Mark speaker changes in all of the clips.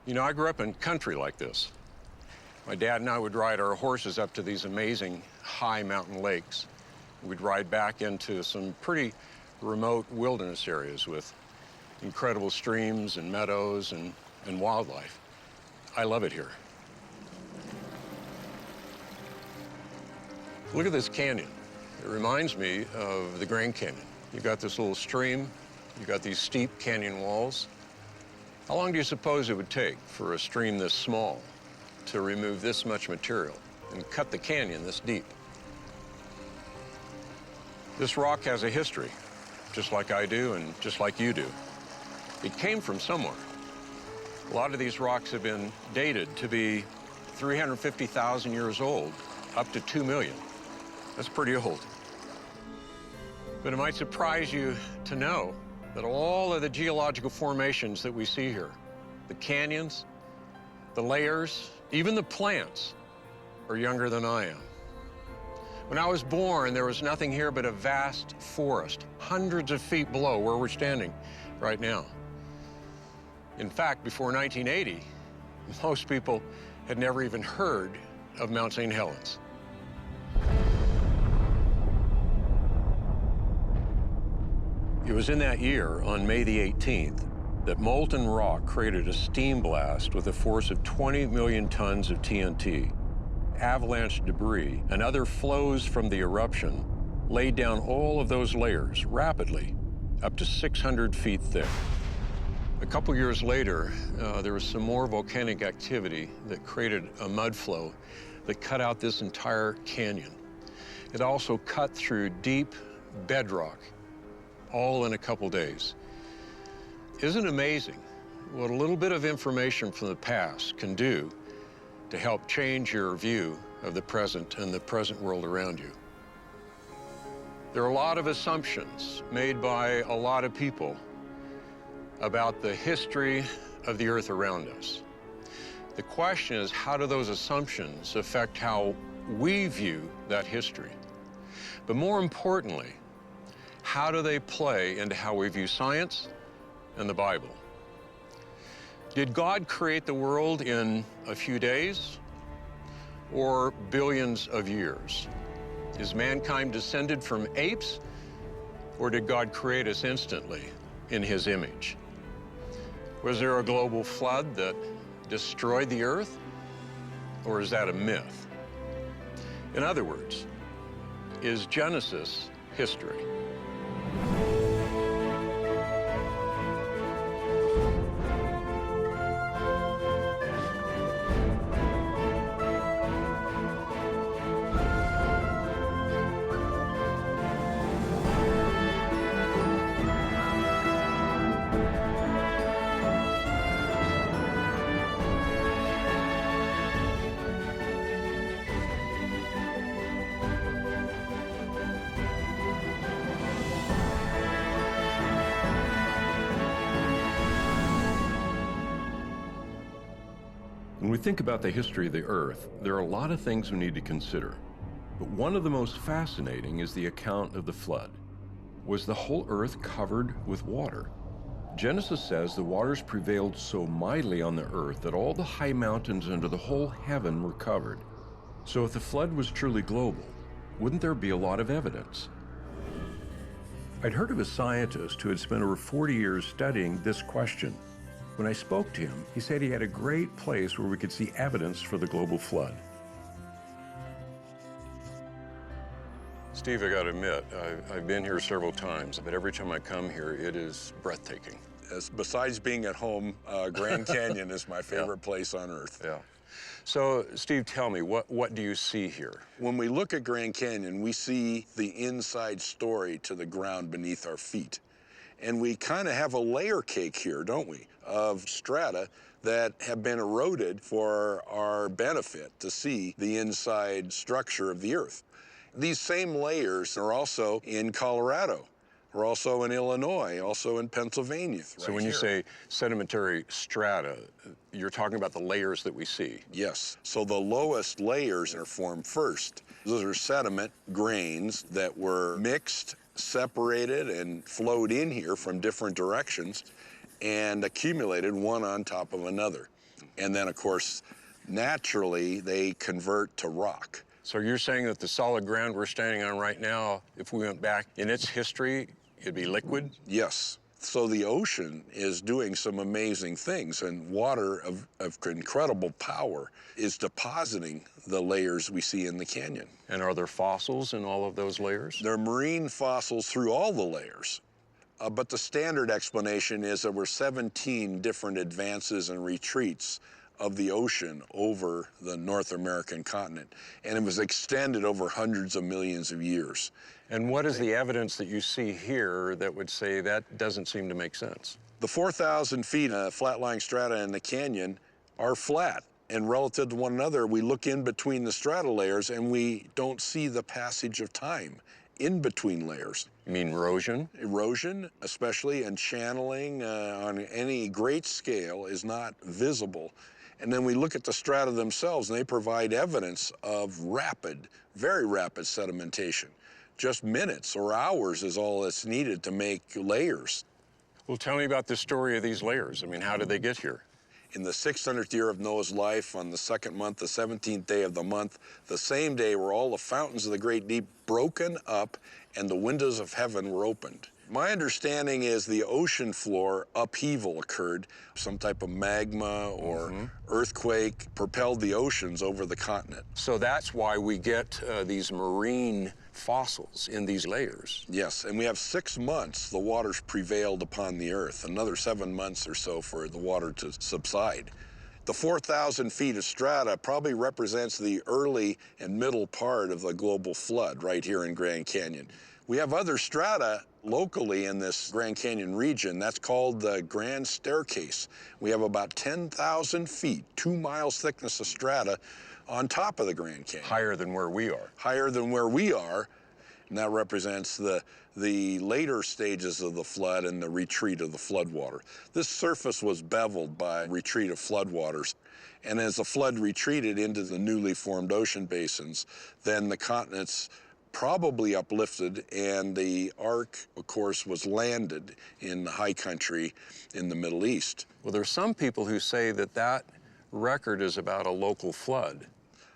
Speaker 1: You know, I grew up in country like this. My dad and I would ride our horses up to these amazing high mountain lakes. We'd ride back into some pretty remote wilderness areas with incredible streams and meadows and wildlife. I love it here. Look at this canyon. It reminds me of the Grand Canyon. You've got this little stream, you've got these steep canyon walls. How long do you suppose it would take for a stream this small to remove this much material and cut the canyon this deep? This rock has a history, just like I do and just like you do. It came from somewhere. A lot of these rocks have been dated to be 350,000 years old, up to 2 million. That's pretty old. But it might surprise you to know that all of the geological formations that we see here, the canyons, the layers, even the plants, are younger than I am. When I was born, there was nothing here but a vast forest, hundreds of feet below where we're standing right now. In fact, before 1980, most people had never even heard of Mount St. Helens. It was in that year, on May the 18th, that molten rock created a steam blast with a force of 20 million tons of TNT. Avalanche debris and other flows from the eruption laid down all of those layers rapidly, up to 600 feet thick. A couple years later, there was some more volcanic activity that created a mud flow that cut out this entire canyon. It also cut through deep bedrock, all in a couple days. Isn't it amazing what a little bit of information from the past can do to help change your view of the present and the present world around you? There are a lot of assumptions made by a lot of people about the history of the earth around us. The question is, how do those assumptions affect how we view that history? But more importantly, how do they play into how we view science and the Bible? Did God create the world in a few days or billions of years? Is mankind descended from apes, or did God create us instantly in his image? Was there a global flood that destroyed the earth, or is that a myth? In other words, is Genesis history?
Speaker 2: When we think about the history of the Earth, there are a lot of things we need to consider. But one of the most fascinating is the account of the flood. Was the whole earth covered with water? Genesis says the waters prevailed so mightily on the earth that all the high mountains under the whole heaven were covered. So if the flood was truly global, wouldn't there be a lot of evidence? I'd heard of a scientist who had spent over 40 years studying this question. When I spoke to him, he said he had a great place where we could see evidence for the global flood.
Speaker 1: Steve, I gotta admit, I've been here several times, but every time I come here, it is breathtaking.
Speaker 3: Besides being at home, Grand Canyon is my favorite place on Earth.
Speaker 1: Yeah. So, Steve, tell me, what do you see here?
Speaker 3: When we look at Grand Canyon, we see the inside story to the ground beneath our feet. And we kind of have a layer cake here, don't we, of strata that have been eroded for our benefit to see the inside structure of the Earth. These same layers are also in Colorado. We're also in Illinois, also in Pennsylvania.
Speaker 1: So when you say sedimentary strata, you're talking about the layers that we see?
Speaker 3: Yes. So the lowest layers are formed first. Those are sediment grains that were mixed, separated, and flowed in here from different directions and accumulated one on top of another. And then, of course, naturally, they convert to rock.
Speaker 1: So you're saying that the solid ground we're standing on right now, if we went back in its history, it'd be liquid?
Speaker 3: Yes. So the ocean is doing some amazing things, and water of incredible power is depositing the layers we see in the canyon.
Speaker 1: And are there fossils in all of those layers?
Speaker 3: There are marine fossils through all the layers. But the standard explanation is there were 17 different advances and retreats of the ocean over the North American continent, and it was extended over hundreds of millions of years.
Speaker 1: And what is the evidence that you see here that would say that doesn't seem to make sense?
Speaker 3: The 4,000 feet of flat-lying strata in the canyon are flat, and relative to one another, we look in between the strata layers and we don't see the passage of time in between layers.
Speaker 1: You mean erosion?
Speaker 3: Erosion, especially, and channeling on any great scale is not visible. And then we look at the strata themselves, and they provide evidence of rapid, very rapid sedimentation. Just minutes or hours is all that's needed to make layers.
Speaker 1: Well, tell me about the story of these layers. I mean, how did they get here?
Speaker 3: In the 600th year of Noah's life, on the second month, the 17th day of the month, the same day were all the fountains of the great deep broken up and the windows of heaven were opened. My understanding is the ocean floor upheaval occurred. Some type of magma or earthquake propelled the oceans over the continent.
Speaker 1: So that's why we get these marine fossils in these layers.
Speaker 3: Yes, and we have 6 months the waters prevailed upon the earth, another 7 months or so for the water to subside. The 4,000 feet of strata probably represents the early and middle part of the global flood right here in Grand Canyon. We have other strata locally in this Grand Canyon region. That's called the Grand Staircase. We have about 10,000 feet, 2 miles thickness of strata on top of the Grand Canyon.
Speaker 1: Higher than where we are.
Speaker 3: Higher than where we are, and that represents the later stages of the flood and the retreat of the floodwater. This surface was beveled by retreat of floodwaters, and as the flood retreated into the newly formed ocean basins, then the continents probably uplifted, and the ark, of course, was landed in the high country in the Middle East.
Speaker 1: Well, there's some people who say that that record is about a local flood.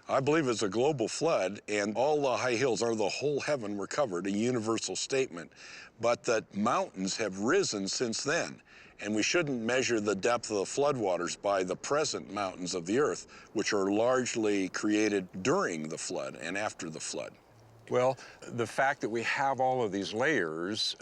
Speaker 3: I believe it's a global flood, and all the high hills, or the whole heaven, were covered, a universal statement. But that mountains have risen since then, and we shouldn't measure the depth of the floodwaters by the present mountains of the earth, which are largely created during the flood and after the flood.
Speaker 1: Well, the fact that we have all of these layers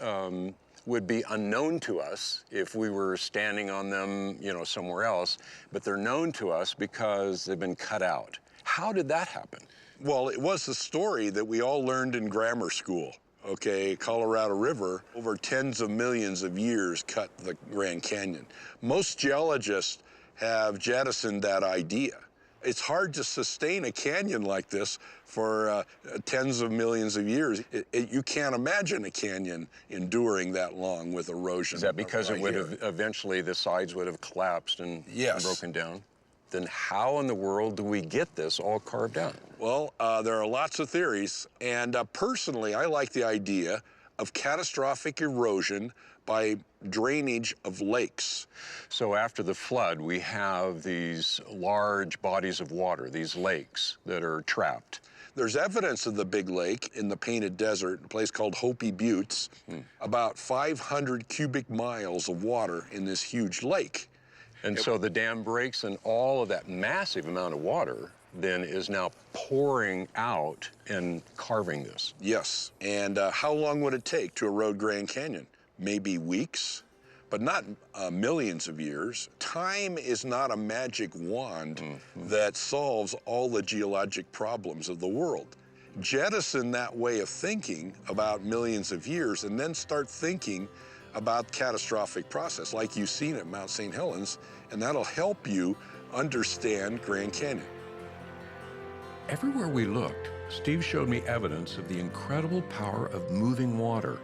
Speaker 1: would be unknown to us if we were standing on them, you know, somewhere else, but they're known to us because they've been cut out. How did that happen?
Speaker 3: Well, it was the story that we all learned in grammar school. Okay, Colorado River, over tens of millions of years, cut the Grand Canyon. Most geologists have jettisoned that idea. It's hard to sustain a canyon like this for tens of millions of years. You can't imagine a canyon enduring that long with erosion.
Speaker 1: Is that because
Speaker 3: right
Speaker 1: it would
Speaker 3: here.
Speaker 1: have eventually, the sides would have collapsed and
Speaker 3: Yes.
Speaker 1: broken down? Then how in the world do we get this all carved out?
Speaker 3: Well, there are lots of theories, and personally, I like the idea of catastrophic erosion by drainage of lakes.
Speaker 1: So after the flood, we have these large bodies of water, these lakes that are trapped.
Speaker 3: There's evidence of the big lake in the Painted Desert, a place called Hopi Buttes, about 500 cubic miles of water in this huge lake.
Speaker 1: And so the dam breaks, and all of that massive amount of water then is now pouring out and carving this.
Speaker 3: Yes, and how long would it take to erode Grand Canyon? Maybe weeks, but not millions of years. Time is not a magic wand that solves all the geologic problems of the world. Jettison that way of thinking about millions of years and then start thinking about catastrophic process like you've seen at Mount St. Helens, and that'll help you understand Grand Canyon.
Speaker 2: Everywhere we looked, Steve showed me evidence of the incredible power of moving water.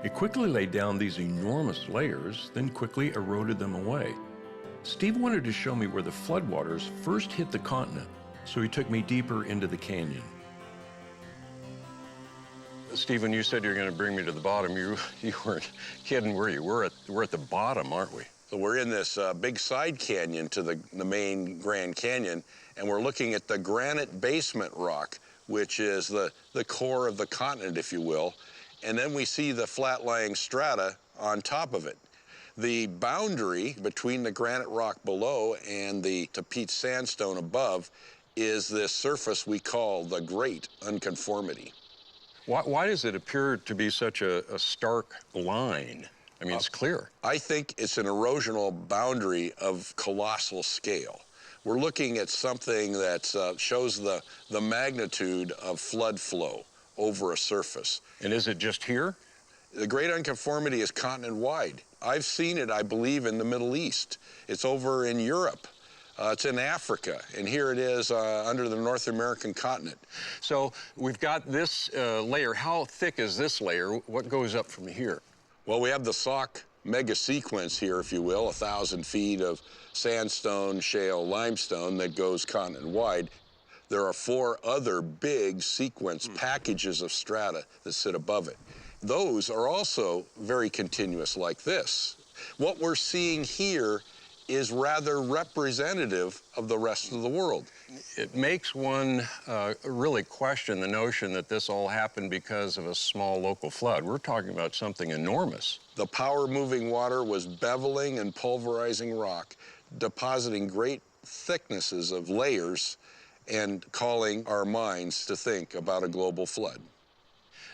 Speaker 2: It quickly laid down these enormous layers, then quickly eroded them away. Steve wanted to show me where the floodwaters first hit the continent, so he took me deeper into the canyon.
Speaker 1: Steve, when you said you were going to bring me to the bottom, you weren't kidding, were you? We're at the bottom, aren't we?
Speaker 3: So we're in this big side canyon to the main Grand Canyon, and we're looking at the granite basement rock, which is the core of the continent, if you will. And then we see the flat-lying strata on top of it. The boundary between the granite rock below and the Tapete sandstone above is this surface we call the Great Unconformity.
Speaker 1: Why does it appear to be such a stark line? I mean, it's clear.
Speaker 3: I think it's an erosional boundary of colossal scale. We're looking at something that shows the magnitude of flood flow over a surface.
Speaker 1: And is it just here?
Speaker 3: The Great Unconformity is continent-wide. I've seen it, I believe, in the Middle East. It's over in Europe. It's in Africa, and here it is under the North American continent.
Speaker 1: So we've got this layer. How thick is this layer? What goes up from here?
Speaker 3: Well, we have the Sauk mega sequence here, if you will, 1,000 feet of sandstone, shale, limestone that goes continent-wide. There are 4 other big sequence packages of strata that sit above it. Those are also very continuous like this. What we're seeing here is rather representative of the rest of the world.
Speaker 1: It makes one really question the notion that this all happened because of a small local flood. We're talking about something enormous.
Speaker 3: The power-moving water was beveling and pulverizing rock, depositing great thicknesses of layers and calling our minds to think about a global flood.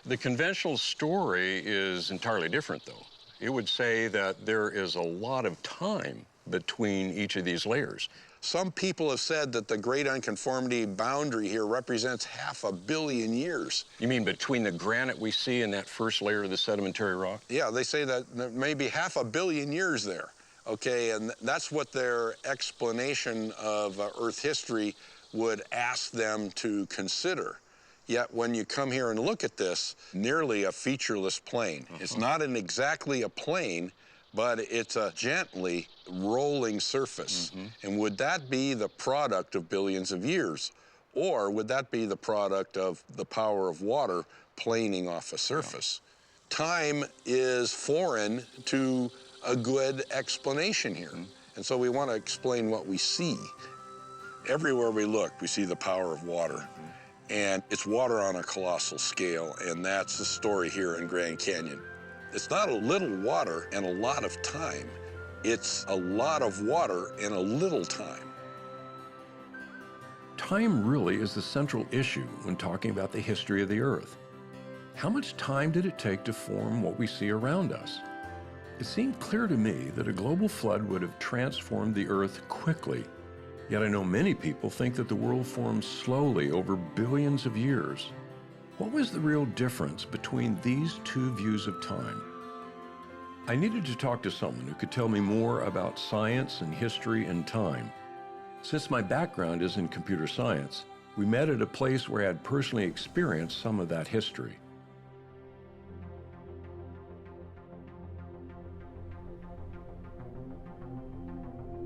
Speaker 1: The conventional story is entirely different, though. It would say that there is a lot of time between each of these layers.
Speaker 3: Some people have said that the Great Unconformity boundary here represents 500 million years.
Speaker 1: You mean between the granite we see in that first layer of the sedimentary rock?
Speaker 3: Yeah, they say that there may be 500 million years there, okay? And that's what their explanation of Earth history would ask them to consider. Yet when you come here and look at this, nearly a featureless plain. It's not exactly a plain, but it's a gently rolling surface. And would that be the product of billions of years? Or would that be the product of the power of water planing off a surface? Time is foreign to a good explanation here. And so we want to explain what we see. Everywhere we look, we see the power of water. And it's water on a colossal scale, and that's the story here in Grand Canyon. It's not a little water and a lot of time. It's a lot of water and a little time.
Speaker 2: Time really is the central issue when talking about the history of the Earth. How much time did it take to form what we see around us? It seemed clear to me that a global flood would have transformed the Earth quickly. Yet I know many people think that the world formed slowly over billions of years. What was the real difference between these two views of time? I needed to talk to someone who could tell me more about science and history and time. Since my background is in computer science, we met at a place where I had personally experienced some of that history.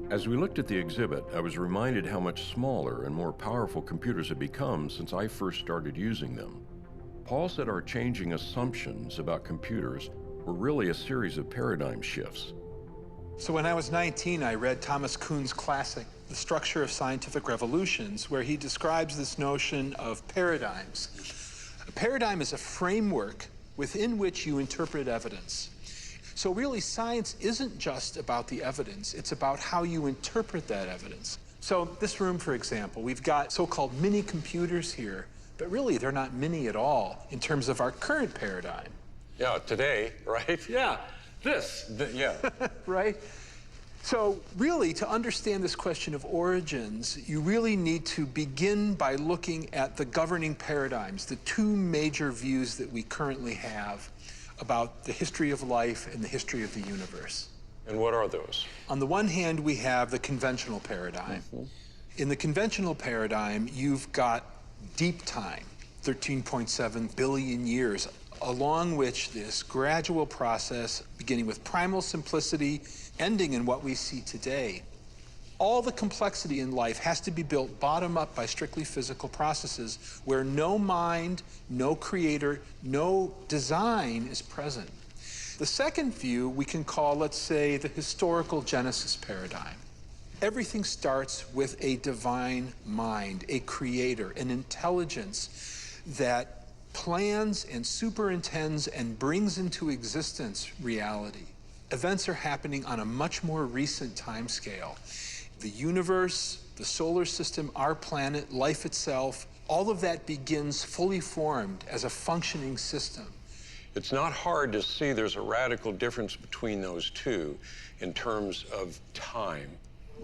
Speaker 2: As we looked at the exhibit, I was reminded how much smaller and more powerful computers have become since I first started using them. Paul said our changing assumptions about computers were really a series of paradigm shifts.
Speaker 4: So when I was 19, I read Thomas Kuhn's classic, The Structure of Scientific Revolutions, where he describes this notion of paradigms. A paradigm is a framework within which you interpret evidence. So really, science isn't just about the evidence, it's about how you interpret that evidence. So this room, for example, we've got so-called mini computers here, but really they're not mini at all in terms of our current paradigm.
Speaker 1: Yeah, today, right?
Speaker 4: Yeah, this.
Speaker 1: Yeah.
Speaker 4: Right? So really, to understand this question of origins, you really need to begin by looking at the governing paradigms, the two major views that we currently have about the history of life and the history of the universe.
Speaker 1: And what are those?
Speaker 4: On the one hand, we have the conventional paradigm. In the conventional paradigm, you've got deep time, 13.7 billion years, along which this gradual process, beginning with primal simplicity, ending in what we see today. All the complexity in life has to be built bottom up by strictly physical processes where no mind, no creator, no design is present. The second view we can call, let's say, the historical Genesis paradigm. Everything starts with a divine mind, a creator, an intelligence that plans and superintends and brings into existence reality. Events are happening on a much more recent time scale. The universe, the solar system, our planet, life itself, all of that begins fully formed as a functioning system.
Speaker 1: It's not hard to see there's a radical difference between those two in terms of time.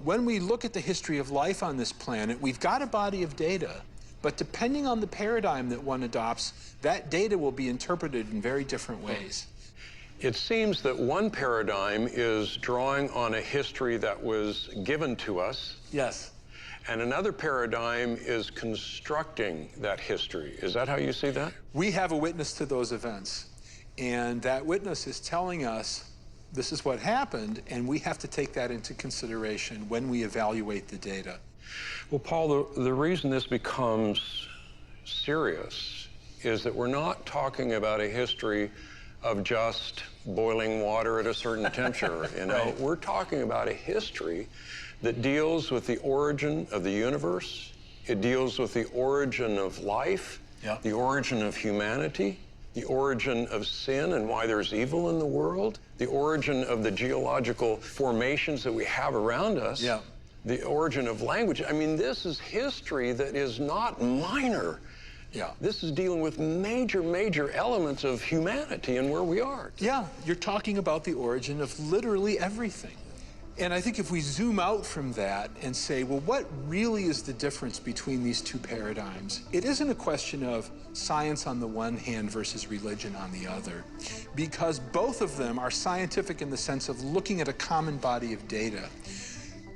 Speaker 4: When we look at the history of life on this planet, we've got a body of data, but depending on the paradigm that one adopts, that data will be interpreted in very different ways.
Speaker 1: It seems that one paradigm is drawing on a history that was given to us.
Speaker 4: Yes.
Speaker 1: And another paradigm is constructing that history. Is that how you see that?
Speaker 4: We have a witness to those events, and that witness is telling us this is what happened, and we have to take that into consideration when we evaluate the data.
Speaker 1: Well, Paul, the reason this becomes serious is that we're not talking about a history of just boiling water at a certain temperature. You know,
Speaker 4: Right.
Speaker 1: We're talking about a history that deals with the origin of the universe. It deals with the origin of life,
Speaker 4: Yeah.
Speaker 1: the origin of humanity, the origin of sin and why there's evil in the world, the origin of the geological formations that we have around us,
Speaker 4: Yeah.
Speaker 1: the origin of language. I mean, this is history that is not minor.
Speaker 4: Yeah.
Speaker 1: This is dealing with major, major elements of humanity and where we are.
Speaker 4: Yeah, you're talking about the origin of literally everything. And I think if we zoom out from that and say, well, what really is the difference between these two paradigms? It isn't a question of science on the one hand versus religion on the other, because both of them are scientific in the sense of looking at a common body of data.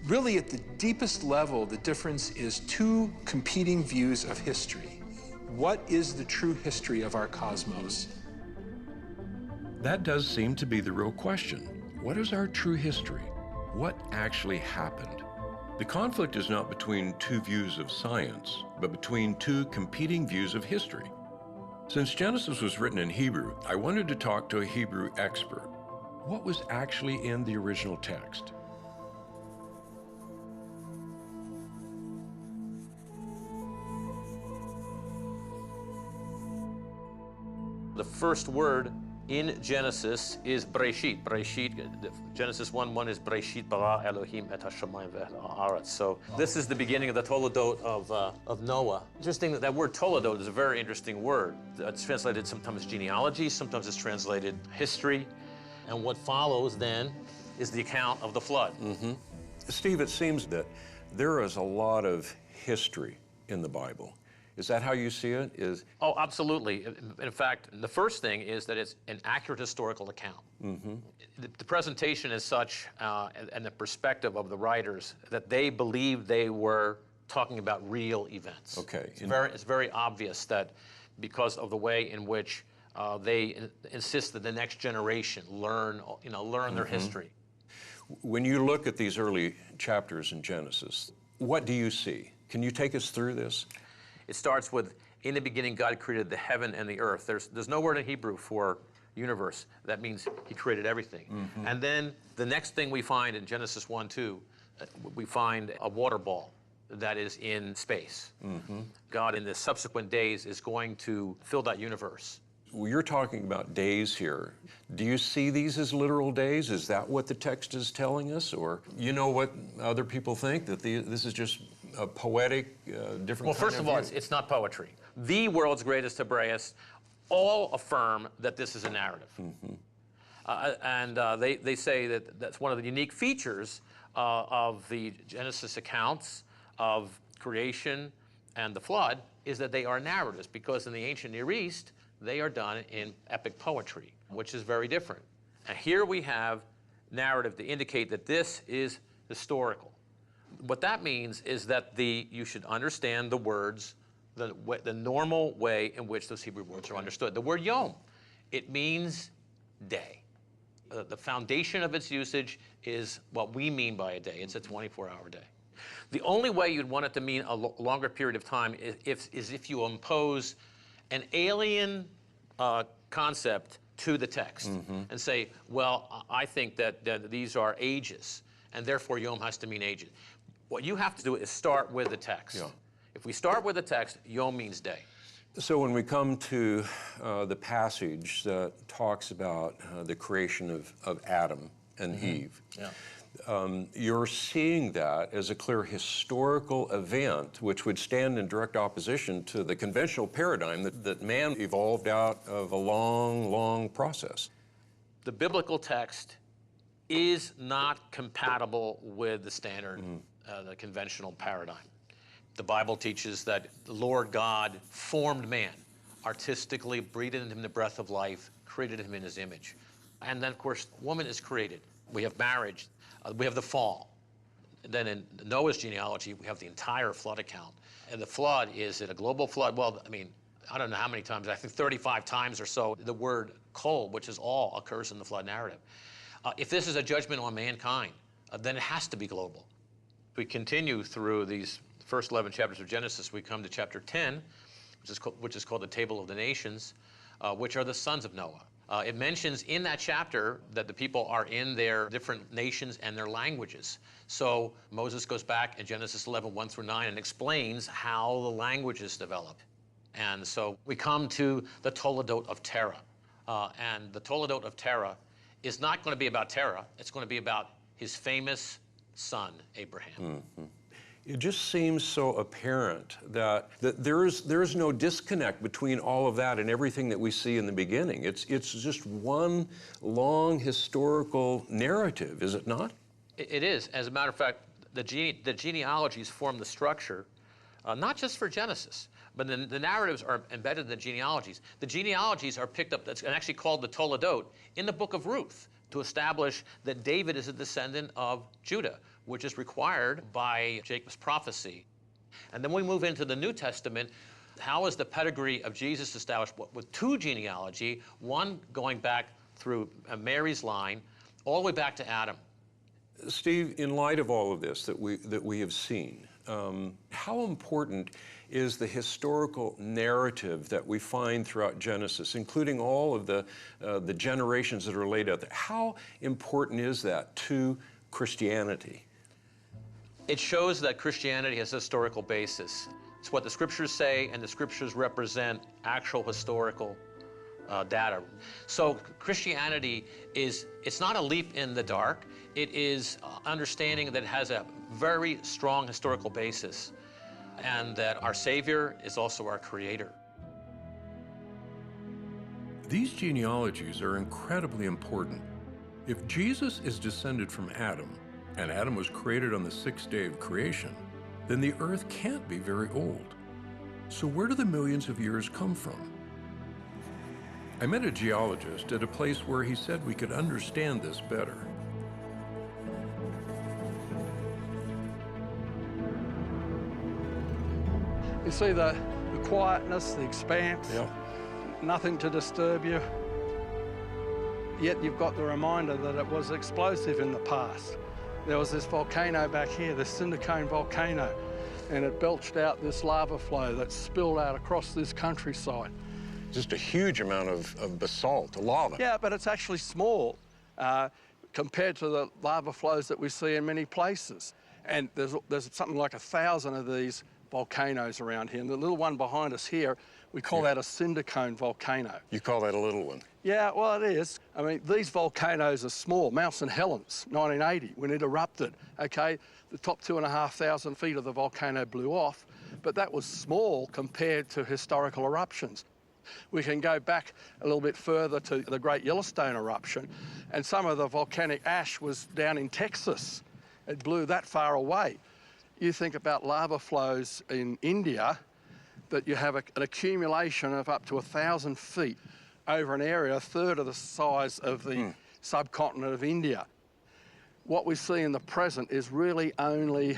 Speaker 4: Really, at the deepest level, the difference is two competing views of history. What is the true history of our cosmos?
Speaker 2: That does seem to be the real question. What is our true history? What actually happened? The conflict is not between two views of science, but between two competing views of history. Since Genesis was written in Hebrew, I wanted to talk to a Hebrew expert. What was actually in the original text?
Speaker 5: The first word in Genesis is Breshit. Breshit, Genesis 1:1 is Breshit bara Elohim et hashamayim ve'ha'aretz. So this is the beginning of the Toledot of Noah. Interesting that word Toledot is a very interesting word. It's translated sometimes genealogy, sometimes it's translated history. And what follows then is the account of the flood.
Speaker 1: Mm-hmm. Steve, it seems that there is a lot of history in the Bible. Is that how you see it?
Speaker 5: Oh, absolutely. In fact, the first thing is that it's an accurate historical account.
Speaker 1: Mm-hmm.
Speaker 5: The presentation is such, and the perspective of the writers, that they believe they were talking about real events.
Speaker 1: Okay.
Speaker 5: It's very obvious that because of the way in which they insist that the next generation learn their history.
Speaker 1: When you look at these early chapters in Genesis, what do you see? Can you take us through this?
Speaker 5: It starts with, in the beginning, God created the heaven and the earth. There's no word in Hebrew for universe. That means he created everything. Mm-hmm. And then the next thing we find in Genesis 1:2, we find a water ball that is in space. Mm-hmm. God, in the subsequent days, is going to fill that universe.
Speaker 1: Well, you're talking about days here. Do you see these as literal days? Is that what the text is telling us? Or you know what other people think, that this is just a poetic, different
Speaker 5: Well, first of all, it's not poetry. The world's greatest Hebraists all affirm that this is a narrative. Mm-hmm. They say that that's one of the unique features of the Genesis accounts of creation and the flood, is that they are narratives, because in the ancient Near East, they are done in epic poetry, which is very different. And here we have narrative to indicate that this is historical. What that means is that you should understand the words, the normal way in which those Hebrew words are understood. The word yom, it means day. The foundation of its usage is what we mean by a day. It's a 24-hour day. The only way you'd want it to mean a longer period of time is if you impose an alien concept to the text and say, well, I think that these are ages, and therefore Yom has to mean ages. What you have to do is start with the text.
Speaker 1: Yeah.
Speaker 5: If we start with the text, Yom means day.
Speaker 1: So when we come to the passage that talks about the creation of Adam and Eve, you're seeing that as a clear historical event which would stand in direct opposition to the conventional paradigm that man evolved out of a long, long process.
Speaker 5: The biblical text is not compatible with the standard, the conventional paradigm. The Bible teaches that the Lord God formed man, artistically breathed in him the breath of life, created him in his image. And then, of course, woman is created. We have marriage. We have the fall. Then in Noah's genealogy, we have the entire flood account. And the flood, is it a global flood? Well, I mean, I don't know how many times, I think 35 times or so, the word kol, which is all, occurs in the flood narrative. If this is a judgment on mankind, then it has to be global. We continue through these first 11 chapters of Genesis. We come to chapter 10, which is called the Table of the Nations, which are the sons of Noah. It mentions in that chapter that the people are in their different nations and their languages. So Moses goes back in Genesis 11, 1 through 9, and explains how the languages develop. And so we come to the Toledot of Terah. And the Toledot of Terah is not going to be about Terah. It's going to be about his famous son, Abraham.
Speaker 1: It just seems so apparent that there is no disconnect between all of that and everything that we see in the beginning. It's just one long historical narrative, is it not?
Speaker 5: It is. As a matter of fact, the genealogies form the structure, not just for Genesis, but the narratives are embedded in the genealogies. The genealogies are picked up, that's actually called the Toledot, in the book of Ruth, to establish that David is a descendant of Judah, which is required by Jacob's prophecy. And then we move into the New Testament. How is the pedigree of Jesus established? With two genealogy, one going back through Mary's line, all the way back to Adam.
Speaker 1: Steve, in light of all of this that we have seen, how important is the historical narrative that we find throughout Genesis, including all of the generations that are laid out there? How important is that to Christianity?
Speaker 5: It shows that Christianity has a historical basis. It's what the scriptures say, and the scriptures represent actual historical data. So Christianity it's not a leap in the dark. It is understanding that it has a very strong historical basis, and that our Savior is also our Creator.
Speaker 2: These genealogies are incredibly important. If Jesus is descended from Adam, and Adam was created on the sixth day of creation, then the earth can't be very old. So where do the millions of years come from? I met a geologist at a place where he said we could understand this better.
Speaker 6: You see the quietness, the expanse, nothing to disturb you. Yet you've got the reminder that it was explosive in the past. There was this volcano back here, this cinder cone volcano, and it belched out this lava flow that spilled out across this countryside.
Speaker 3: Just a huge amount of basalt, lava.
Speaker 6: Yeah, but it's actually small compared to the lava flows that we see in many places. And there's something like 1,000 of these volcanoes around here. And the little one behind us here, we call that a cinder cone volcano.
Speaker 3: You call that a little one?
Speaker 6: Yeah, well, it is. I mean, these volcanoes are small. Mount St. Helens, 1980, when it erupted, okay? The top 2,500 feet of the volcano blew off, but that was small compared to historical eruptions. We can go back a little bit further to the Great Yellowstone eruption, and some of the volcanic ash was down in Texas. It blew that far away. You think about lava flows in India, that you have an accumulation of up to 1,000 feet over an area a third of the size of the subcontinent of India. What we see in the present is really only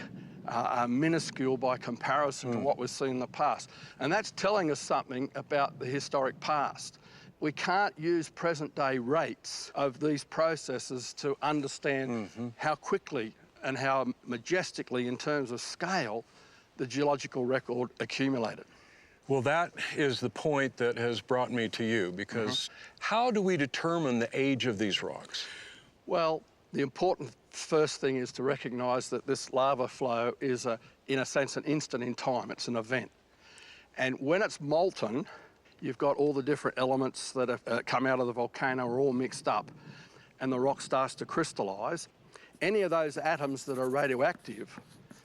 Speaker 6: minuscule by comparison to what we've seen in the past. And that's telling us something about the historic past. We can't use present-day rates of these processes to understand how quickly and how majestically, in terms of scale, the geological record accumulated.
Speaker 1: Well, that is the point that has brought me to you, because how do we determine the age of these rocks?
Speaker 6: Well, the important first thing is to recognise that this lava flow is, in a sense, an instant in time. It's an event. And when it's molten, you've got all the different elements that have come out of the volcano are all mixed up, and the rock starts to crystallise. Any of those atoms that are radioactive,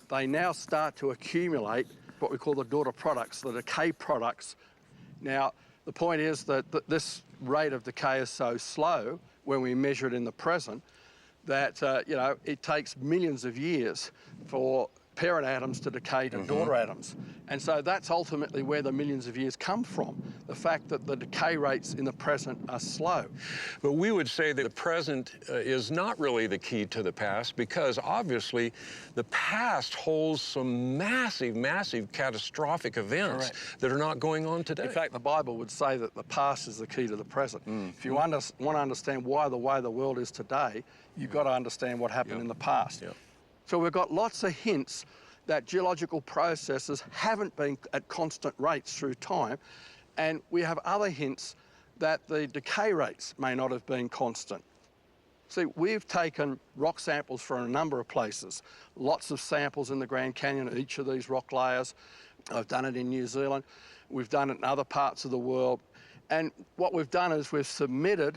Speaker 6: they now start to accumulate what we call the daughter products, the decay products. Now, the point is that this rate of decay is so slow when we measure it in the present that, you know, it takes millions of years for parent atoms to decay to daughter atoms. And so that's ultimately where the millions of years come from, the fact that the decay rates in the present are slow.
Speaker 1: But we would say that the present is not really the key to the past, because obviously the past holds some massive, massive catastrophic events that are not going on today.
Speaker 6: In fact, the Bible would say that the past is the key to the present. If you want to understand why the way the world is today, you've got to understand what happened in the past. So we've got lots of hints that geological processes haven't been at constant rates through time, and we have other hints that the decay rates may not have been constant. See, we've taken rock samples from a number of places, lots of samples in the Grand Canyon of each of these rock layers. I've done it in New Zealand, we've done it in other parts of the world, and what we've done is we've submitted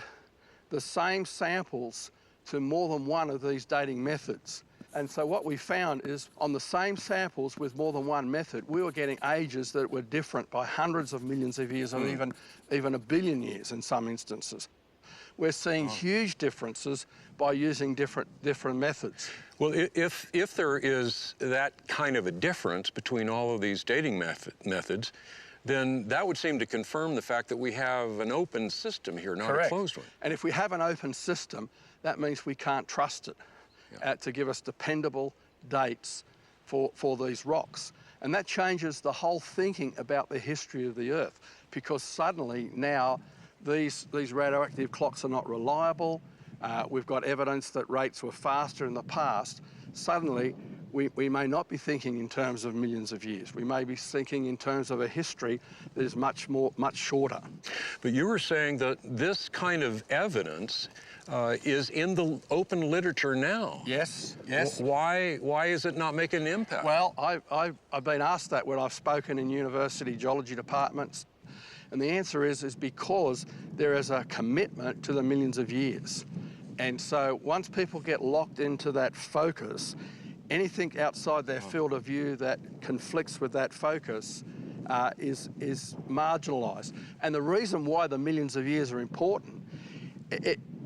Speaker 6: the same samples to more than one of these dating methods. And so what we found is on the same samples with more than one method, we were getting ages that were different by hundreds of millions of years or even a billion years in some instances. We're seeing huge differences by using different methods.
Speaker 1: Well, if there is that kind of a difference between all of these dating methods, then that would seem to confirm the fact that we have an open system here, not a closed one.
Speaker 6: And if we have an open system, that means we can't trust it to give us dependable dates for these rocks. And that changes the whole thinking about the history of the Earth, because suddenly now these radioactive clocks are not reliable. We've got evidence that rates were faster in the past. Suddenly, we may not be thinking in terms of millions of years. We may be thinking in terms of a history that is much shorter.
Speaker 1: But you were saying that this kind of evidence is in the open literature now.
Speaker 6: Yes.
Speaker 1: Why is it not making an impact?
Speaker 6: Well, I've been asked that when I've spoken in university geology departments. And the answer is because there is a commitment to the millions of years. And so once people get locked into that focus, anything outside their field of view that conflicts with that focus is marginalised. And the reason why the millions of years are important,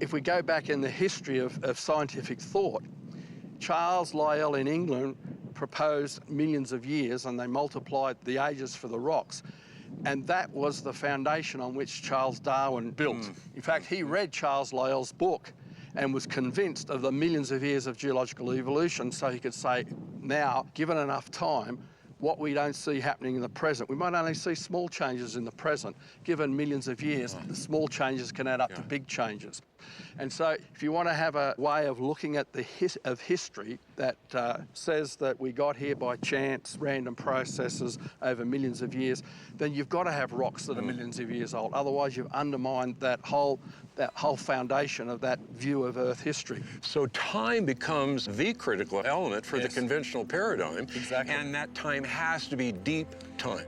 Speaker 6: if we go back in the history of scientific thought, Charles Lyell in England proposed millions of years, and they multiplied the ages for the rocks. And that was the foundation on which Charles Darwin built. In fact, he read Charles Lyell's book and was convinced of the millions of years of geological evolution, so he could say, now, given enough time, what we don't see happening in the present, we might only see small changes in the present. Given millions of years, the small changes can add up to big changes. And so if you want to have a way of looking at the history that says that we got here by chance, random processes over millions of years, then you've got to have rocks that are millions of years old. Otherwise, you've undermined that whole foundation of that view of Earth history.
Speaker 1: So time becomes the critical element for the conventional paradigm.
Speaker 6: Exactly.
Speaker 1: And that time has to be deep time.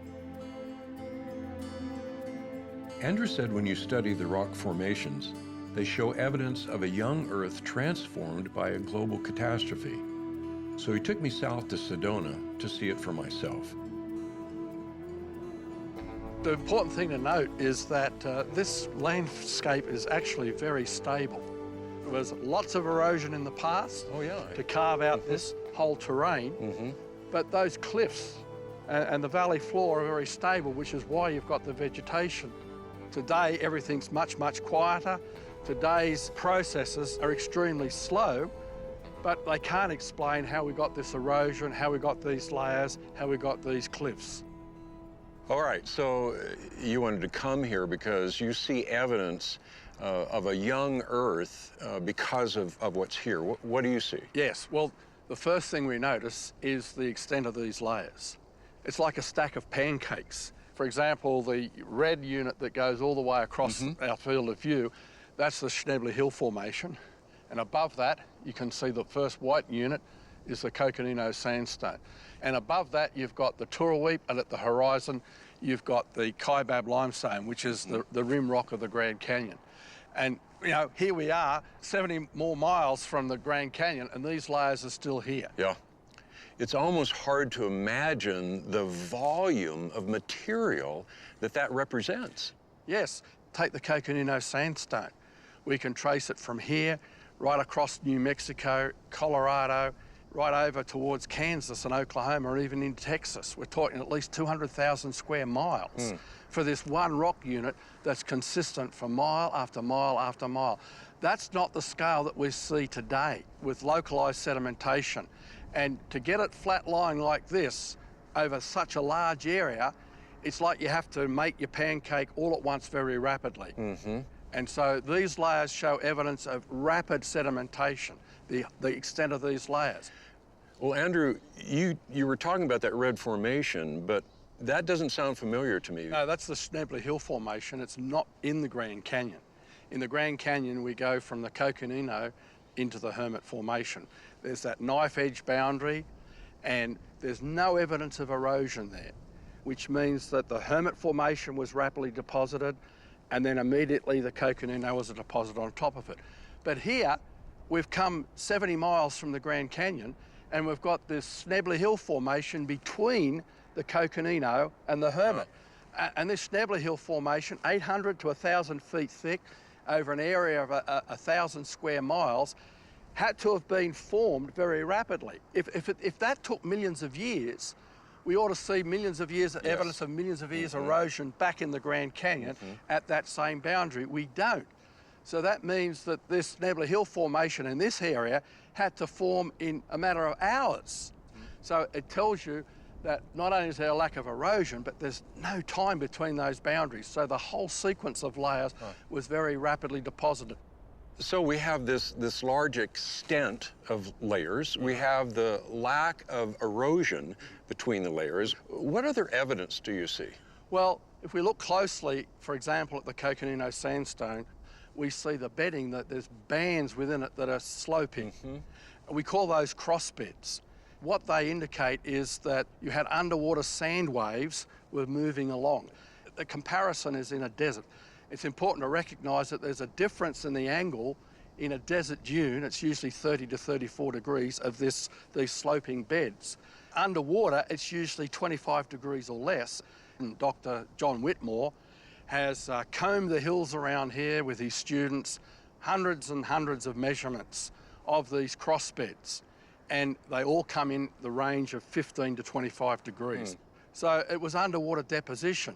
Speaker 2: Andrew said when you study the rock formations, they show evidence of a young Earth transformed by a global catastrophe. So he took me south to Sedona to see it for myself.
Speaker 6: The important thing to note is that this landscape is actually very stable. There was lots of erosion in the past to carve out this whole terrain, but those cliffs and the valley floor are very stable, which is why you've got the vegetation. Today, everything's much quieter. Today's processes are extremely slow, but they can't explain how we got this erosion, how we got these layers, how we got these cliffs.
Speaker 1: All right, so you wanted to come here because you see evidence of a young Earth because of what's here. What do you see?
Speaker 6: Yes, well, the first thing we notice is the extent of these layers. It's like a stack of pancakes. For example, the red unit that goes all the way across our field of view, that's the Schnebler Hill Formation. And above that, you can see the first white unit is the Coconino Sandstone. And above that, you've got the Turaweep, and at the horizon, you've got the Kaibab Limestone, which is the rim rock of the Grand Canyon. And, you know, here we are, 70 more miles from the Grand Canyon, and these layers are still here.
Speaker 1: Yeah. It's almost hard to imagine the volume of material that represents.
Speaker 6: Yes, take the Coconino Sandstone. We can trace it from here, right across New Mexico, Colorado, right over towards Kansas and Oklahoma, or even in Texas. We're talking at least 200,000 square miles for this one rock unit that's consistent for mile after mile after mile. That's not the scale that we see today with localized sedimentation. And to get it flat lying like this over such a large area, it's like you have to make your pancake all at once very rapidly. And so these layers show evidence of rapid sedimentation, the extent of these layers.
Speaker 1: Well, Andrew, you were talking about that red formation, but that doesn't sound familiar to me.
Speaker 6: No, that's the Schnebler Hill Formation. It's not in the Grand Canyon. In the Grand Canyon, we go from the Coconino into the Hermit Formation. There's that knife edge boundary, and there's no evidence of erosion there, which means that the Hermit Formation was rapidly deposited, and then immediately the Coconino was a deposit on top of it. But here, we've come 70 miles from the Grand Canyon, and we've got this Schnebler Hill Formation between the Coconino and the Hermit. And this Schnebler Hill Formation, 800 to 1,000 feet thick, over an area of 1,000 square miles, had to have been formed very rapidly. If that took millions of years, we ought to see millions of years, evidence of millions of years erosion back in the Grand Canyon at that same boundary. We don't. So that means that this Schnebler Hill Formation in this area had to form in a matter of hours. So it tells you that not only is there a lack of erosion, but there's no time between those boundaries. So the whole sequence of layers was very rapidly deposited.
Speaker 1: So we have this large extent of layers. We have the lack of erosion between the layers. What other evidence do you see?
Speaker 6: Well, if we look closely, for example, at the Coconino Sandstone, we see the bedding, that there's bands within it that are sloping. We call those cross beds. What they indicate is that you had underwater sand waves were moving along. The comparison is in a desert. It's important to recognise that there's a difference in the angle in a desert dune. It's usually 30 to 34 degrees of these sloping beds. Underwater, it's usually 25 degrees or less. And Dr. John Whitmore has combed the hills around here with his students, hundreds and hundreds of measurements of these cross beds. And they all come in the range of 15 to 25 degrees. So it was underwater deposition.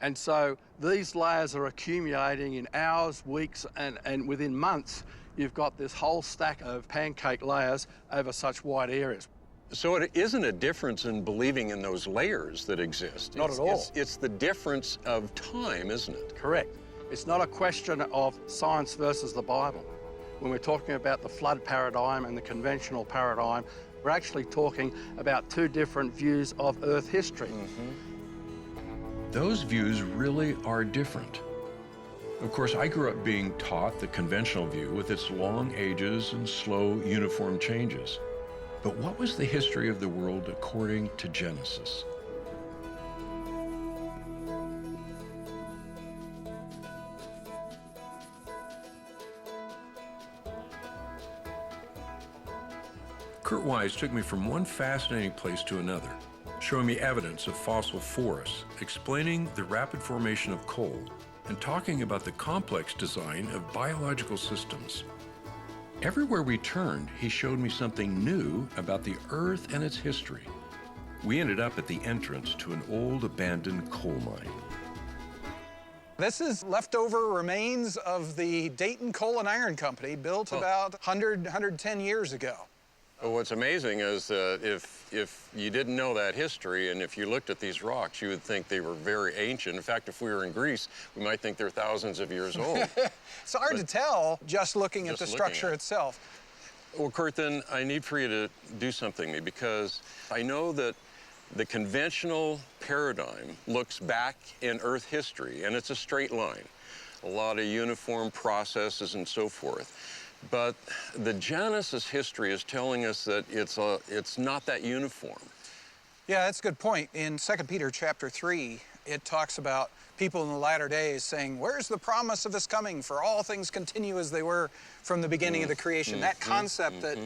Speaker 6: And so these layers are accumulating in hours, weeks, and within months, you've got this whole stack of pancake layers over such wide areas.
Speaker 1: So it isn't a difference in believing in those layers that exist.
Speaker 6: Not at all.
Speaker 1: It's the difference of time, isn't it?
Speaker 6: Correct. It's not a question of science versus the Bible. When we're talking about the flood paradigm and the conventional paradigm, we're actually talking about two different views of Earth history.
Speaker 2: Those views really are different. Of course, I grew up being taught the conventional view with its long ages and slow, uniform changes. But what was the history of the world according to Genesis? Kurt Wise took me from one fascinating place to another, showing me evidence of fossil forests, explaining the rapid formation of coal, and talking about the complex design of biological systems. Everywhere we turned, he showed me something new about the Earth and its history. We ended up at the entrance to an old abandoned coal mine.
Speaker 7: This is leftover remains of the Dayton Coal and Iron Company, built about 110 years ago.
Speaker 1: Well, what's amazing is if you didn't know that history and if you looked at these rocks, you would think they were very ancient. In fact, if we were in Greece, we might think they're thousands of years old.
Speaker 7: It's hard to tell just looking at the structure itself.
Speaker 1: Well, Kurt, then I need for you to do something because I know that The conventional paradigm looks back in Earth history, and it's a straight line. A lot of uniform processes and so forth. But the Genesis history is telling us that it's not that uniform.
Speaker 7: Yeah, that's a good point. In 2 Peter chapter 3, it talks about people in the latter days saying, where's the promise of this coming? For all things continue as they were from the beginning of the creation. That concept that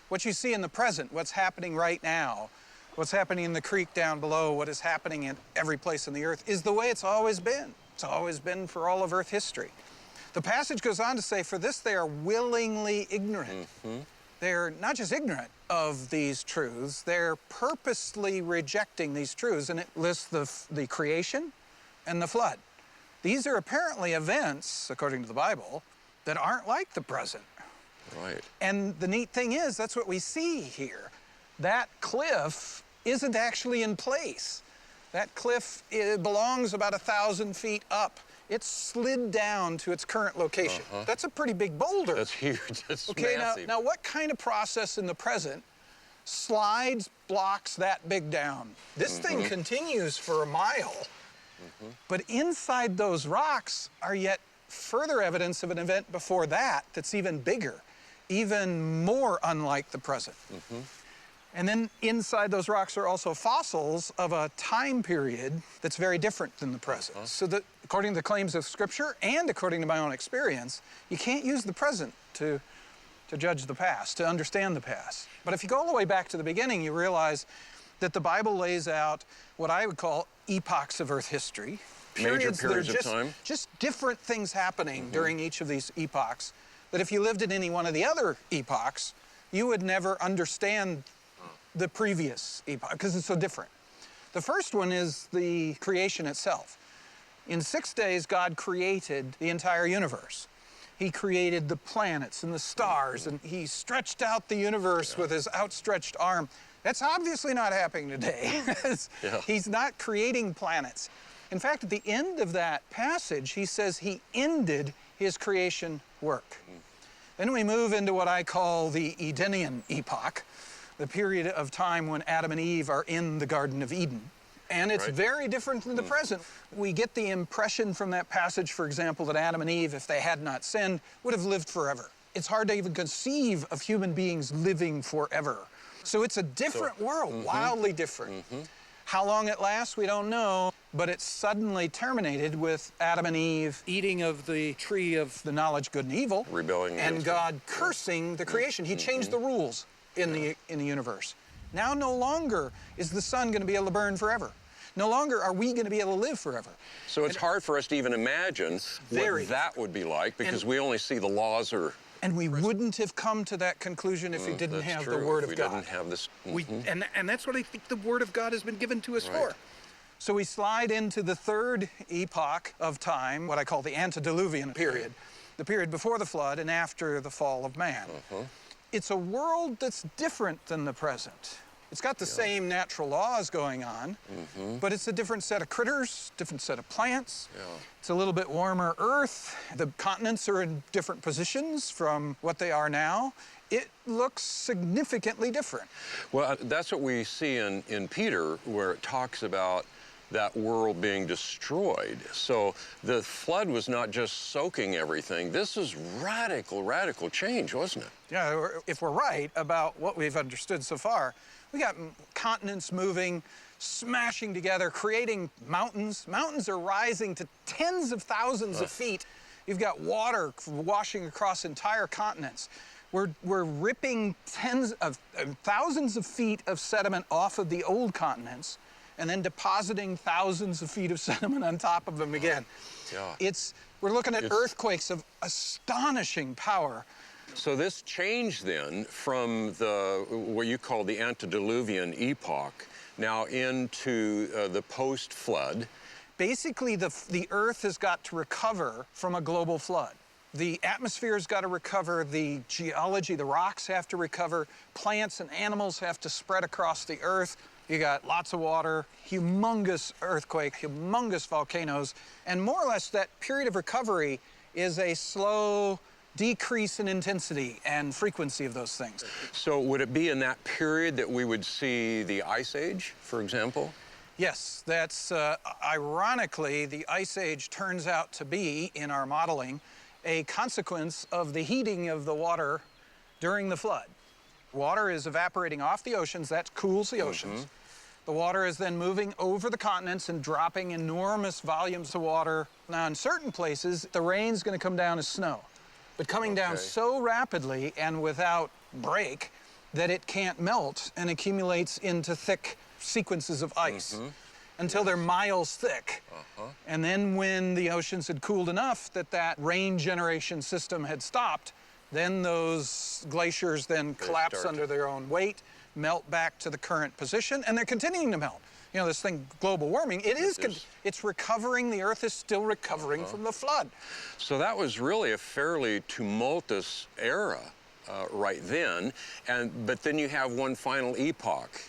Speaker 7: what you see in the present, what's happening right now, what's happening in the creek down below, what is happening in every place on the earth, is the way it's always been. It's always been for all of Earth history. The passage goes on to say, for this they are willingly ignorant. They're not just ignorant of these truths, they're purposely rejecting these truths, and it lists the creation and the flood. These are apparently events, according to the Bible, that aren't like the present.
Speaker 1: Right.
Speaker 7: And the neat thing is, that's what we see here. That cliff isn't actually in place. That cliff belongs about 1,000 feet up. It's slid down to its current location. That's a pretty big boulder.
Speaker 1: That's huge. That's
Speaker 7: okay,
Speaker 1: massive.
Speaker 7: now what kind of process in the present slides blocks that big down? This thing continues for a mile. But inside those rocks are yet further evidence of an event before that that's even bigger, even more unlike the present. And then inside those rocks are also fossils of a time period that's very different than the present. So that, according to the claims of Scripture and according to my own experience, you can't use the present to judge the past, to understand the past. But if you go all the way back to the beginning, you realize that the Bible lays out what I would call epochs of Earth history.
Speaker 1: Major periods of time.
Speaker 7: Just different things happening during each of these epochs, that if you lived in any one of the other epochs, you would never understand the previous epoch, because it's so different. The first one is the creation itself. In 6 days, God created the entire universe. He created the planets and the stars, and he stretched out the universe with his outstretched arm. That's obviously not happening today. He's not creating planets. In fact, at the end of that passage, he says he ended his creation work. Then we move into what I call the Edenian epoch, the period of time when Adam and Eve are in the Garden of Eden. And it's very different than the present. We get the impression from that passage, for example, that Adam and Eve, if they had not sinned, would have lived forever. It's hard to even conceive of human beings living forever. So it's a different world, wildly different. How long it lasts, we don't know, but it suddenly terminated with Adam and Eve eating of the tree of the knowledge good and evil,
Speaker 1: rebelling,
Speaker 7: and God cursing the creation. He changed the rules in the universe. Now no longer is the sun going to be able to burn forever. No longer are we going to be able to live forever.
Speaker 1: So it's hard for us to even imagine what that would be like, because we only see the laws are...
Speaker 7: And we wouldn't have come to that conclusion if we didn't have the Word of God.
Speaker 1: We didn't have this...
Speaker 7: And that's what I think the Word of God has been given to us for. So we slide into the third epoch of time, what I call the antediluvian period, the period before the flood and after the fall of man. It's a world that's different than the present. It's got the same natural laws going on, but it's a different set of critters, different set of plants. It's a little bit warmer Earth. The continents are in different positions from what they are now. It looks significantly different.
Speaker 1: Well, that's what we see in Peter, where it talks about that world being destroyed. So the flood was not just soaking everything. This is radical change, wasn't it?
Speaker 7: Yeah, if we're right about what we've understood so far, we got continents moving, smashing together, creating mountains. Mountains are rising to tens of thousands of feet. You've got water washing across entire continents. We're ripping thousands of feet of sediment off of the old continents and then depositing thousands of feet of sediment on top of them again. We're looking at earthquakes of astonishing power.
Speaker 1: So this change then from what you call the antediluvian epoch now into the post-flood.
Speaker 7: Basically, the Earth has got to recover from a global flood. The atmosphere's got to recover, the geology, the rocks have to recover, plants and animals have to spread across the Earth. You got lots of water, humongous earthquake, humongous volcanoes, and more or less that period of recovery is a slow, decrease in intensity and frequency of those things.
Speaker 1: So would it be in that period that we would see the Ice Age, for example?
Speaker 7: Yes, that's ironically, the Ice Age turns out to be, in our modeling, a consequence of the heating of the water during the flood. Water is evaporating off the oceans, that cools the oceans. The water is then moving over the continents and dropping enormous volumes of water. Now, in certain places, the rain's going to come down as snow, but coming down so rapidly and without break that it can't melt and accumulates into thick sequences of ice until they're miles thick. And then when the oceans had cooled enough that that rain generation system had stopped, then those glaciers then collapse under their own weight, melt back to the current position, and they're continuing to melt. You know, this thing, global warming, it's recovering, the Earth is still recovering from the flood.
Speaker 1: So that was really a fairly tumultuous era right then, but then you have one final epoch.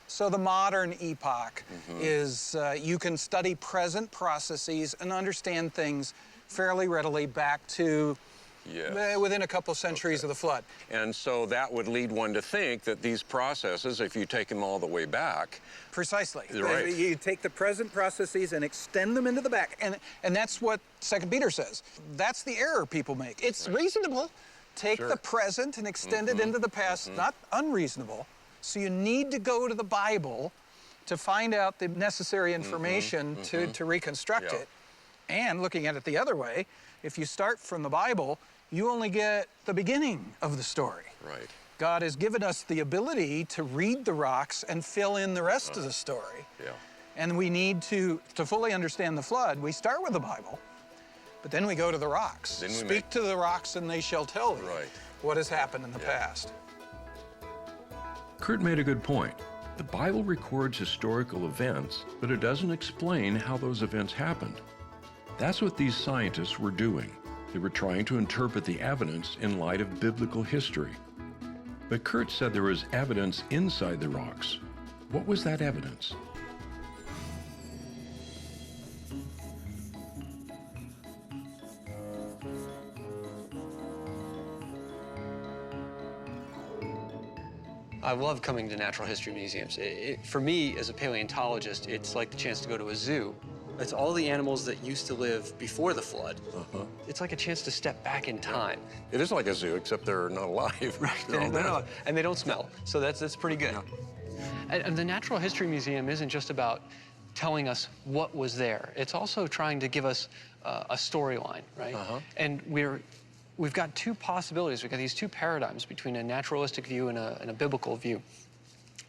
Speaker 7: So the modern epoch is you can study present processes and understand things fairly readily back to within a couple centuries of the flood.
Speaker 1: And so that would lead one to think that these processes, if you take them all the way back...
Speaker 7: Precisely.
Speaker 1: Right.
Speaker 7: You take the present processes and extend them into the back. And that's what 2 Peter says. That's the error people make. It's reasonable. Take the present and extend it into the past. Not unreasonable. So you need to go to the Bible to find out the necessary information to reconstruct it. And looking at it the other way, if you start from the Bible, you only get the beginning of the story.
Speaker 1: Right.
Speaker 7: God has given us the ability to read the rocks and fill in the rest of the story.
Speaker 1: Yeah.
Speaker 7: And we need to fully understand the flood, we start with the Bible, but then we go to the rocks. Speak to the rocks and they shall tell thee what has happened in the past.
Speaker 2: Kurt made a good point. The Bible records historical events, but it doesn't explain how those events happened. That's what these scientists were doing. They were trying to interpret the evidence in light of biblical history. But Kurt said there was evidence inside the rocks. What was that evidence?
Speaker 8: I love coming to natural history museums. For me, as a paleontologist, it's like the chance to go to a zoo. It's all the animals that used to live before the flood. It's like a chance to step back in time.
Speaker 1: It is like a zoo, except they're not alive.
Speaker 8: Right, they're not, and they don't smell, so that's pretty good. And the Natural History Museum isn't just about telling us what was there. It's also trying to give us a storyline, right? And we've got two possibilities. We've got these two paradigms between a naturalistic view and a biblical view.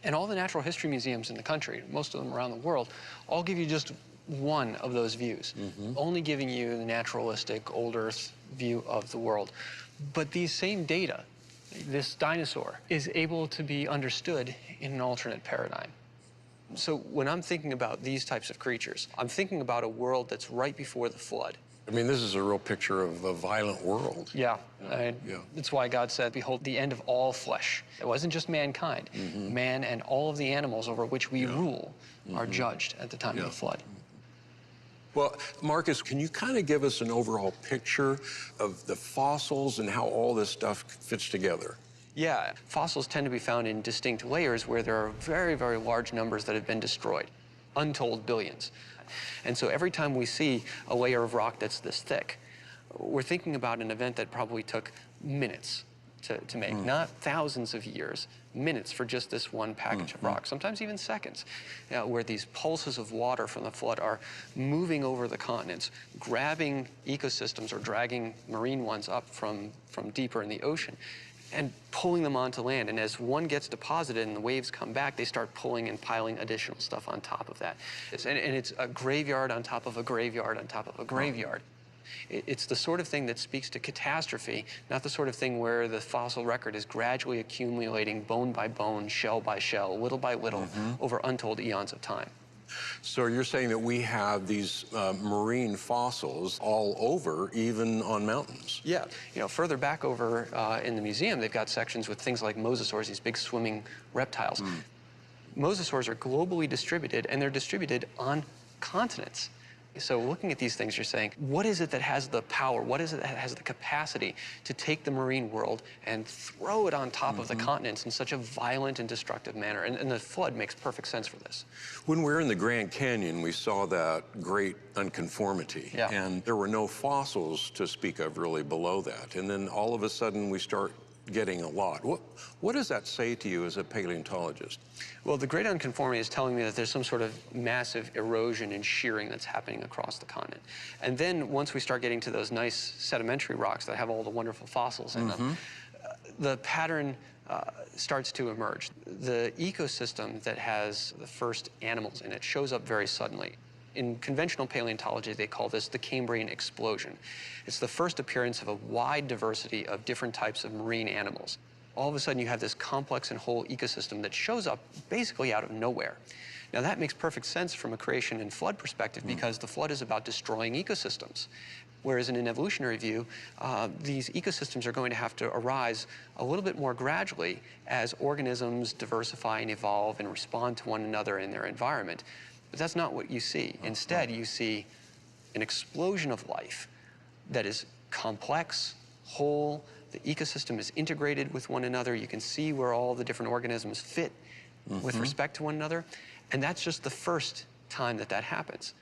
Speaker 8: And all the natural history museums in the country, most of them around the world, all give you just one of those views, only giving you the naturalistic, old Earth view of the world. But these same data, this dinosaur, is able to be understood in an alternate paradigm. So when I'm thinking about these types of creatures, I'm thinking about a world that's right before the flood.
Speaker 1: I mean, this is a real picture of a violent world.
Speaker 8: That's why God said, behold, the end of all flesh. It wasn't just mankind. Man and all of the animals over which we rule are judged at the time of the flood.
Speaker 1: Well, Marcus, can you kind of give us an overall picture of the fossils and how all this stuff fits together?
Speaker 8: Yeah, fossils tend to be found in distinct layers where there are very, very large numbers that have been destroyed, untold billions. And so every time we see a layer of rock that's this thick, we're thinking about an event that probably took minutes to make, not thousands of years, minutes for just this one package of rock, sometimes even seconds, where these pulses of water from the flood are moving over the continents, grabbing ecosystems or dragging marine ones up from deeper in the ocean and pulling them onto land. And as one gets deposited and the waves come back, they start pulling and piling additional stuff on top of that. And it's a graveyard on top of a graveyard on top of a graveyard. It's the sort of thing that speaks to catastrophe, not the sort of thing where the fossil record is gradually accumulating bone by bone, shell by shell, little by little, over untold eons of time.
Speaker 1: So you're saying that we have these marine fossils all over, even on mountains?
Speaker 8: Yeah. You know, further back over in the museum, they've got sections with things like mosasaurs, these big swimming reptiles. Mosasaurs are globally distributed, and they're distributed on continents. So looking at these things, you're saying, what is it that has the power? What is it that has the capacity to take the marine world and throw it on top of the continents in such a violent and destructive manner? And the flood makes perfect sense for this.
Speaker 1: When we were in the Grand Canyon, we saw that great unconformity.
Speaker 8: Yeah.
Speaker 1: And there were no fossils to speak of really below that. And then all of a sudden we start getting a lot. What does that say to you as a paleontologist?
Speaker 8: Well, the great unconformity is telling me that there's some sort of massive erosion and shearing that's happening across the continent. And then once we start getting to those nice sedimentary rocks that have all the wonderful fossils in them, the pattern starts to emerge. The ecosystem that has the first animals in it shows up very suddenly. In conventional paleontology, they call this the Cambrian explosion. It's the first appearance of a wide diversity of different types of marine animals. All of a sudden, you have this complex and whole ecosystem that shows up basically out of nowhere. Now, that makes perfect sense from a creation and flood perspective because the flood is about destroying ecosystems. Whereas in an evolutionary view, these ecosystems are going to have to arise a little bit more gradually as organisms diversify and evolve and respond to one another in their environment. But that's not what you see. Instead, you see an explosion of life that is complex, whole. The ecosystem is integrated with one another. You can see where all the different organisms fit with respect to one another. And that's just the first time that that happens.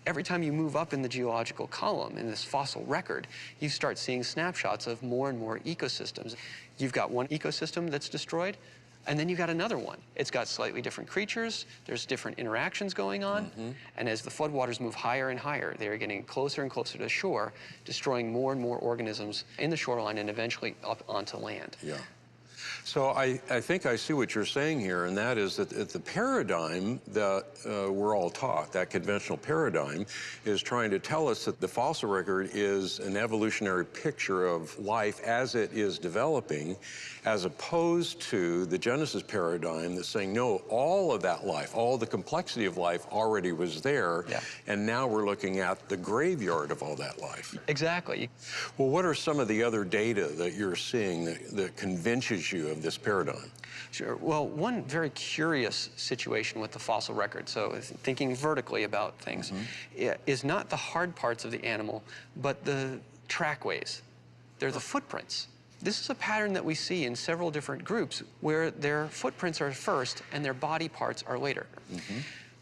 Speaker 8: Every time you move up in the geological column, in this fossil record, you start seeing snapshots of more and more ecosystems. You've got one ecosystem that's destroyed, and then you've got another one. It's got slightly different creatures, there's different interactions going on, and as the floodwaters move higher and higher, they're getting closer and closer to shore, destroying more and more organisms in the shoreline and eventually up onto land.
Speaker 1: Yeah. So I think I see what you're saying here, and that is that the paradigm that we're all taught, that conventional paradigm, is trying to tell us that the fossil record is an evolutionary picture of life as it is developing, as opposed to the Genesis paradigm that's saying, no, all of that life, all the complexity of life already was there, and now we're looking at the graveyard of all that life.
Speaker 8: Exactly.
Speaker 1: Well, what are some of the other data that you're seeing that convinces you of this paradigm?
Speaker 8: Sure. Well, one very curious situation with the fossil record, so thinking vertically about things, is not the hard parts of the animal, but the trackways. They're the footprints. This is a pattern that we see in several different groups where their footprints are first and their body parts are later.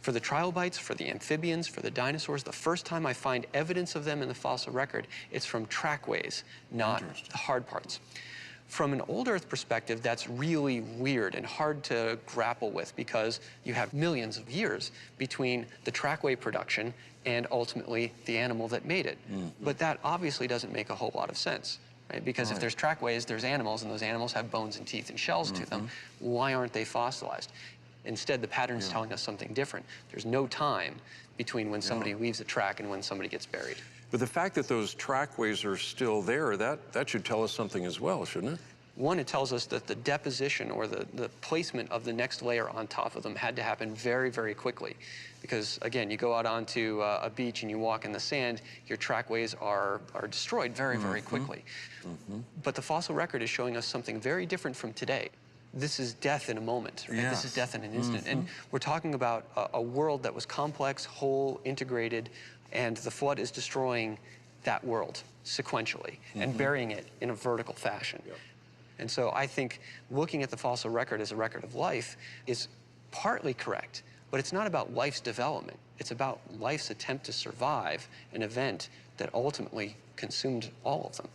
Speaker 8: For the trilobites, for the amphibians, for the dinosaurs, the first time I find evidence of them in the fossil record, it's from trackways, not the hard parts. From an old Earth perspective, that's really weird and hard to grapple with because you have millions of years between the trackway production and ultimately the animal that made it. But that obviously doesn't make a whole lot of sense, right? Because if there's trackways, there's animals, and those animals have bones and teeth and shells to them. Why aren't they fossilized? Instead, the pattern's telling us something different. There's no time between when somebody leaves a track and when somebody gets buried.
Speaker 1: But the fact that those trackways are still there, that should tell us something as well, shouldn't it?
Speaker 8: One, it tells us that the deposition or the placement of the next layer on top of them had to happen very, very quickly. Because, again, you go out onto a beach and you walk in the sand, your trackways are destroyed very, very quickly. But the fossil record is showing us something very different from today. This is death in a moment, right? This is death in an instant. And we're talking about a world that was complex, whole, integrated, and the flood is destroying that world sequentially and burying it in a vertical fashion. And so I think looking at the fossil record as a record of life is partly correct, but it's not about life's development. It's about life's attempt to survive an event that ultimately consumed all of them.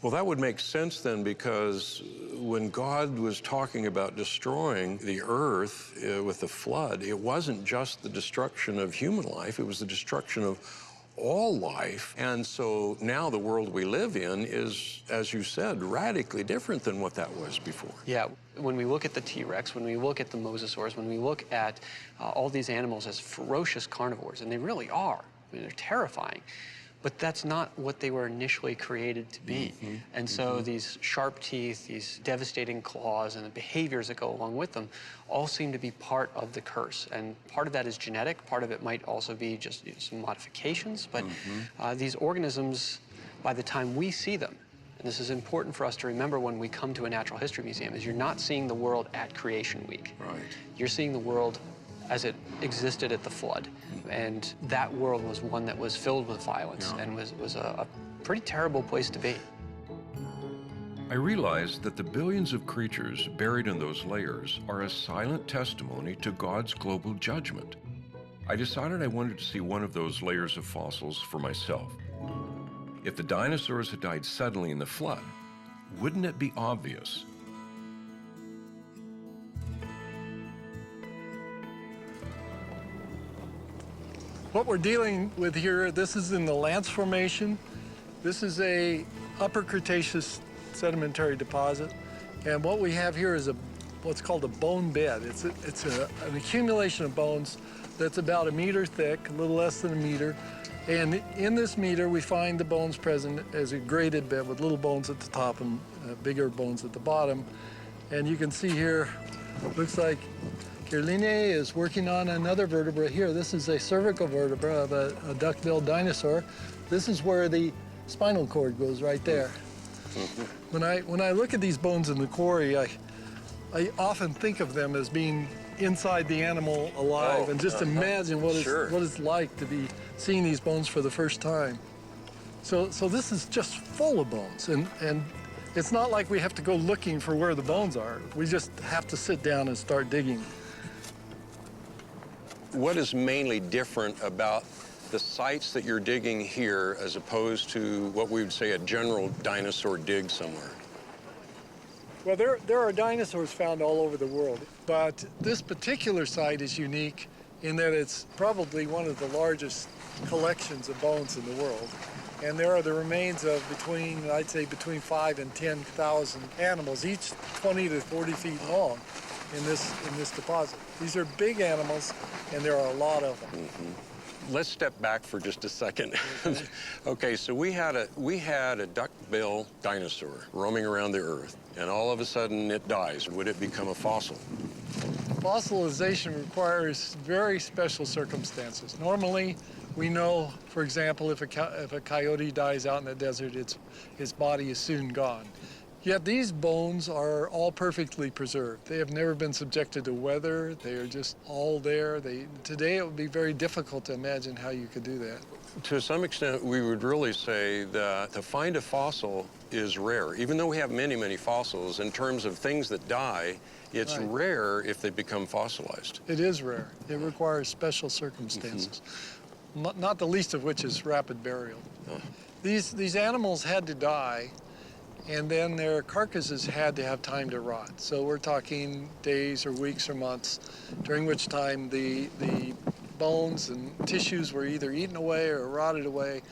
Speaker 1: Well, that would make sense then, because when God was talking about destroying the earth with the flood, it wasn't just the destruction of human life, it was the destruction of all life. And so now the world we live in is, as you said, radically different than what that was before.
Speaker 8: Yeah, when we look at the T-Rex, when we look at the mosasaurs, when we look at all these animals as ferocious carnivores, and they really are, I mean, they're terrifying, but that's not what they were initially created to be. And so these sharp teeth, these devastating claws, and the behaviors that go along with them all seem to be part of the curse. And part of that is genetic, part of it might also be just some modifications, but these organisms, by the time we see them, and this is important for us to remember when we come to a natural history museum, is you're not seeing the world at Creation Week. You're seeing the world as it existed at the flood. And that world was one that was filled with violence and was a pretty terrible place to be.
Speaker 2: I realized that the billions of creatures buried in those layers are a silent testimony to God's global judgment. I decided I wanted to see one of those layers of fossils for myself. If the dinosaurs had died suddenly in the flood, wouldn't it be obvious?
Speaker 6: What we're dealing with here, this is in the Lance Formation. This is a Upper Cretaceous sedimentary deposit. And what we have here is what's called a bone bed. It's an accumulation of bones that's about 1 meter thick, a little less than 1 meter. And in this meter, we find the bones present as a graded bed with little bones at the top and bigger bones at the bottom. And you can see here, looks like Caroline is working on another vertebra here. This is a cervical vertebra of a duck-billed dinosaur. This is where the spinal cord goes, right there. When I look at these bones in the quarry, I often think of them as being inside the animal alive, and just imagine what it's like to be seeing these bones for the first time. So this is just full of bones, and it's not like we have to go looking for where the bones are. We just have to sit down and start digging.
Speaker 1: What is mainly different about the sites that you're digging here as opposed to what we would say a general dinosaur dig somewhere?
Speaker 6: Well, there are dinosaurs found all over the world, but this particular site is unique in that it's probably one of the largest collections of bones in the world. And there are the remains of I'd say between 5,000 and 10,000 animals, each 20 to 40 feet long in this deposit. These are big animals, and there are a lot of them.
Speaker 1: Mm-hmm. Let's step back for just a second. Okay, so we had a duck-bill dinosaur roaming around the Earth, and all of a sudden it dies. Would it become a fossil?
Speaker 6: Fossilization requires very special circumstances. Normally, we know, for example, if a coyote dies out in the desert, its body is soon gone. Yet these bones are all perfectly preserved. They have never been subjected to weather. They are just all there. Today, it would be very difficult to imagine how you could do that.
Speaker 1: To some extent, we would really say that to find a fossil is rare. Even though we have many, many fossils, in terms of things that die, it's rare if they become fossilized.
Speaker 6: It is rare. It requires special circumstances, not the least of which is rapid burial. These animals had to die, and then their carcasses had to have time to rot. So we're talking days or weeks or months, during which time the bones and tissues were either eaten away or rotted away.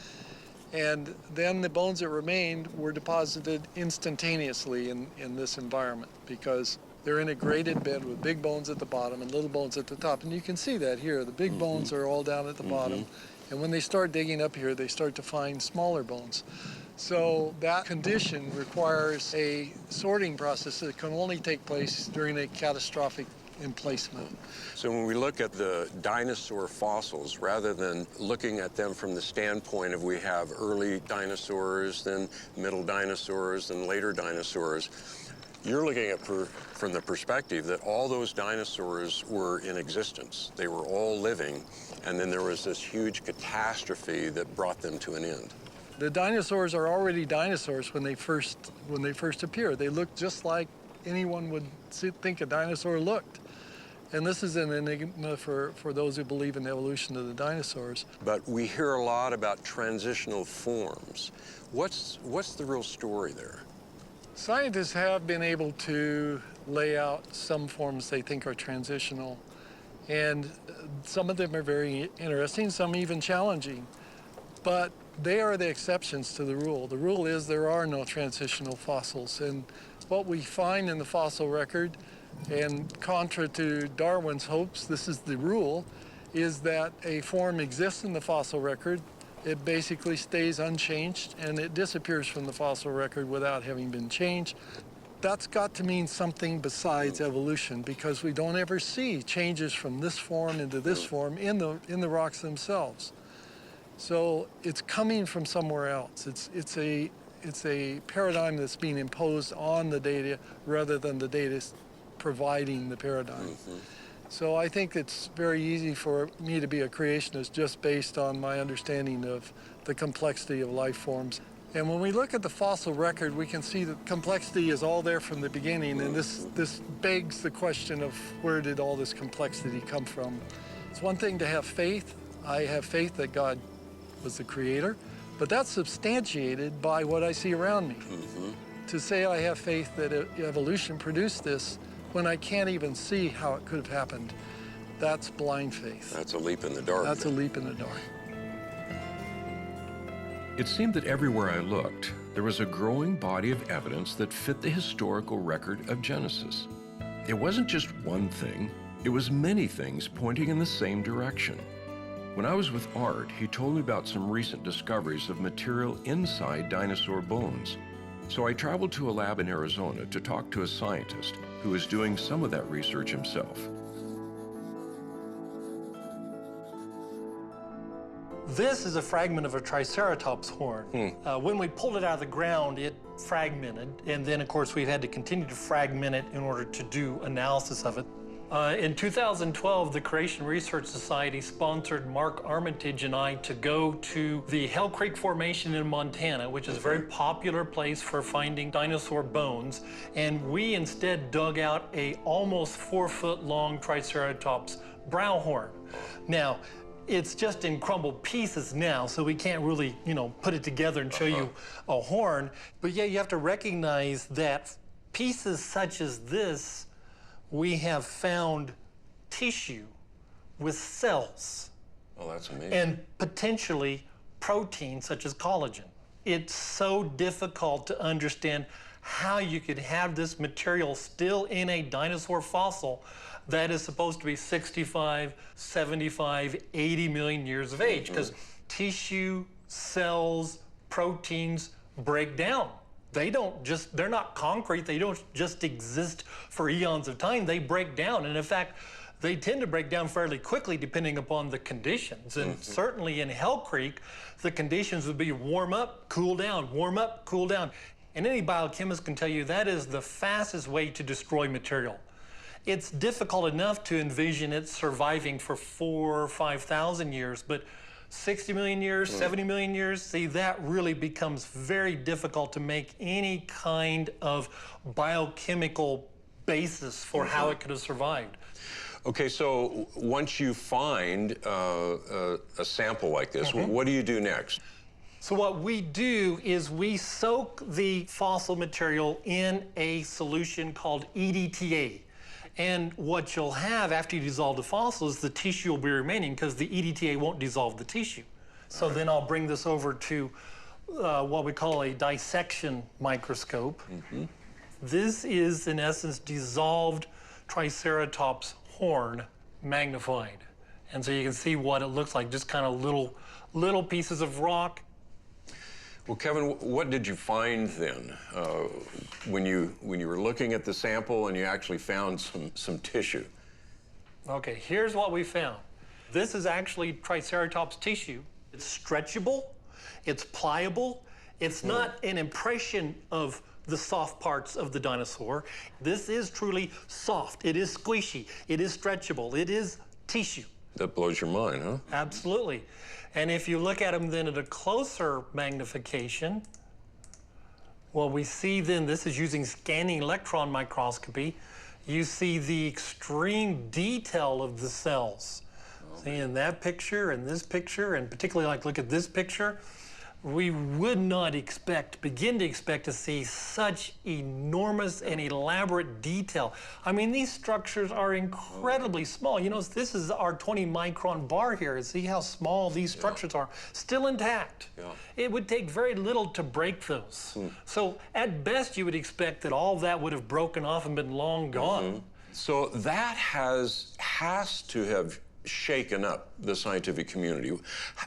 Speaker 6: And then the bones that remained were deposited instantaneously in this environment, because they're in a graded bed with big bones at the bottom and little bones at the top. And you can see that here. The big bones are all down at the bottom. And when they start digging up here, they start to find smaller bones. So that condition requires a sorting process that can only take place during a catastrophic emplacement.
Speaker 1: So when we look at the dinosaur fossils, rather than looking at them from the standpoint of we have early dinosaurs, then middle dinosaurs, then later dinosaurs, you're looking at from the perspective that all those dinosaurs were in existence. They were all living, and then there was this huge catastrophe that brought them to an end.
Speaker 6: The dinosaurs are already dinosaurs when they first appear. They look just like anyone would think a dinosaur looked. And this is an enigma for those who believe in the evolution of the dinosaurs.
Speaker 1: But we hear a lot about transitional forms. What's the real story there?
Speaker 6: Scientists have been able to lay out some forms they think are transitional. And some of them are very interesting, some even challenging. But they are the exceptions to the rule. The rule is there are no transitional fossils. And what we find in the fossil record, and contra to Darwin's hopes, this is the rule, is that a form exists in the fossil record, it basically stays unchanged, and it disappears from the fossil record without having been changed. That's got to mean something besides evolution, because we don't ever see changes from this form into this form in the rocks themselves. So it's coming from somewhere else. It's a paradigm that's being imposed on the data rather than the data providing the paradigm. So I think it's very easy for me to be a creationist just based on my understanding of the complexity of life forms. And when we look at the fossil record, we can see that complexity is all there from the beginning, and this begs the question of where did all this complexity come from? It's one thing to have faith. I have faith that God was the creator, but that's substantiated by what I see around me. To say I have faith that evolution produced this when I can't even see how it could have happened, that's blind faith.
Speaker 1: That's a leap in the dark.
Speaker 6: That's a leap in the dark.
Speaker 2: It seemed that everywhere I looked, there was a growing body of evidence that fit the historical record of Genesis. It wasn't just one thing, it was many things pointing in the same direction. When I was with Art, he told me about some recent discoveries of material inside dinosaur bones. So I traveled to a lab in Arizona to talk to a scientist who is doing some of that research himself.
Speaker 9: This is a fragment of a Triceratops horn. When we pulled it out of the ground, it fragmented, and then, of course, we've had to continue to fragment it in order to do analysis of it. In 2012, the Creation Research Society sponsored Mark Armitage and I to go to the Hell Creek Formation in Montana, which is a very popular place for finding dinosaur bones, and we instead dug out a almost 4-foot-long Triceratops brow horn. Now, it's just in crumbled pieces now, so we can't really, put it together and show you a horn. But yeah, you have to recognize that pieces such as this, we have found tissue with cells.
Speaker 1: Oh, that's amazing.
Speaker 9: And potentially proteins such as collagen. It's so difficult to understand how you could have this material still in a dinosaur fossil that is supposed to be 65, 75, 80 million years of age, because tissue, cells, proteins break down. They're not concrete, they don't just exist for eons of time, they break down. And in fact, they tend to break down fairly quickly depending upon the conditions. And certainly in Hell Creek, the conditions would be warm up, cool down, warm up, cool down. And any biochemist can tell you that is the fastest way to destroy material. It's difficult enough to envision it surviving for 4,000 or 5,000 years, but 60 million years, 70 million years, see, that really becomes very difficult to make any kind of biochemical basis for how it could have survived.
Speaker 1: Okay, so once you find a sample like this, what do you do next?
Speaker 9: So what we do is we soak the fossil material in a solution called EDTA. And what you'll have after you dissolve the fossil is the tissue will be remaining because the EDTA won't dissolve the tissue. So then I'll bring this over to what we call a dissection microscope. This is, in essence, dissolved Triceratops horn magnified. And so you can see what it looks like, just kind of little pieces of rock.
Speaker 1: Well, Kevin, what did you find then when you were looking at the sample and you actually found some tissue?
Speaker 9: Okay, here's what we found. This is actually Triceratops tissue. It's stretchable, it's pliable, it's not an impression of the soft parts of the dinosaur. This is truly soft, it is squishy, it is stretchable, it is tissue.
Speaker 1: That blows your mind, huh?
Speaker 9: Absolutely. And if you look at them then at a closer magnification, what we see then, this is using scanning electron microscopy, you see the extreme detail of the cells. See, in that picture, and this picture, and particularly like look at this picture, we would not begin to expect to see such enormous and elaborate detail. I mean, these structures are incredibly small. You know, this is our 20 micron bar here. See how small these structures are, still intact. It would take very little to break those. So at best, you would expect that all that would have broken off and been long gone.
Speaker 1: So that has to have shaken up the scientific community.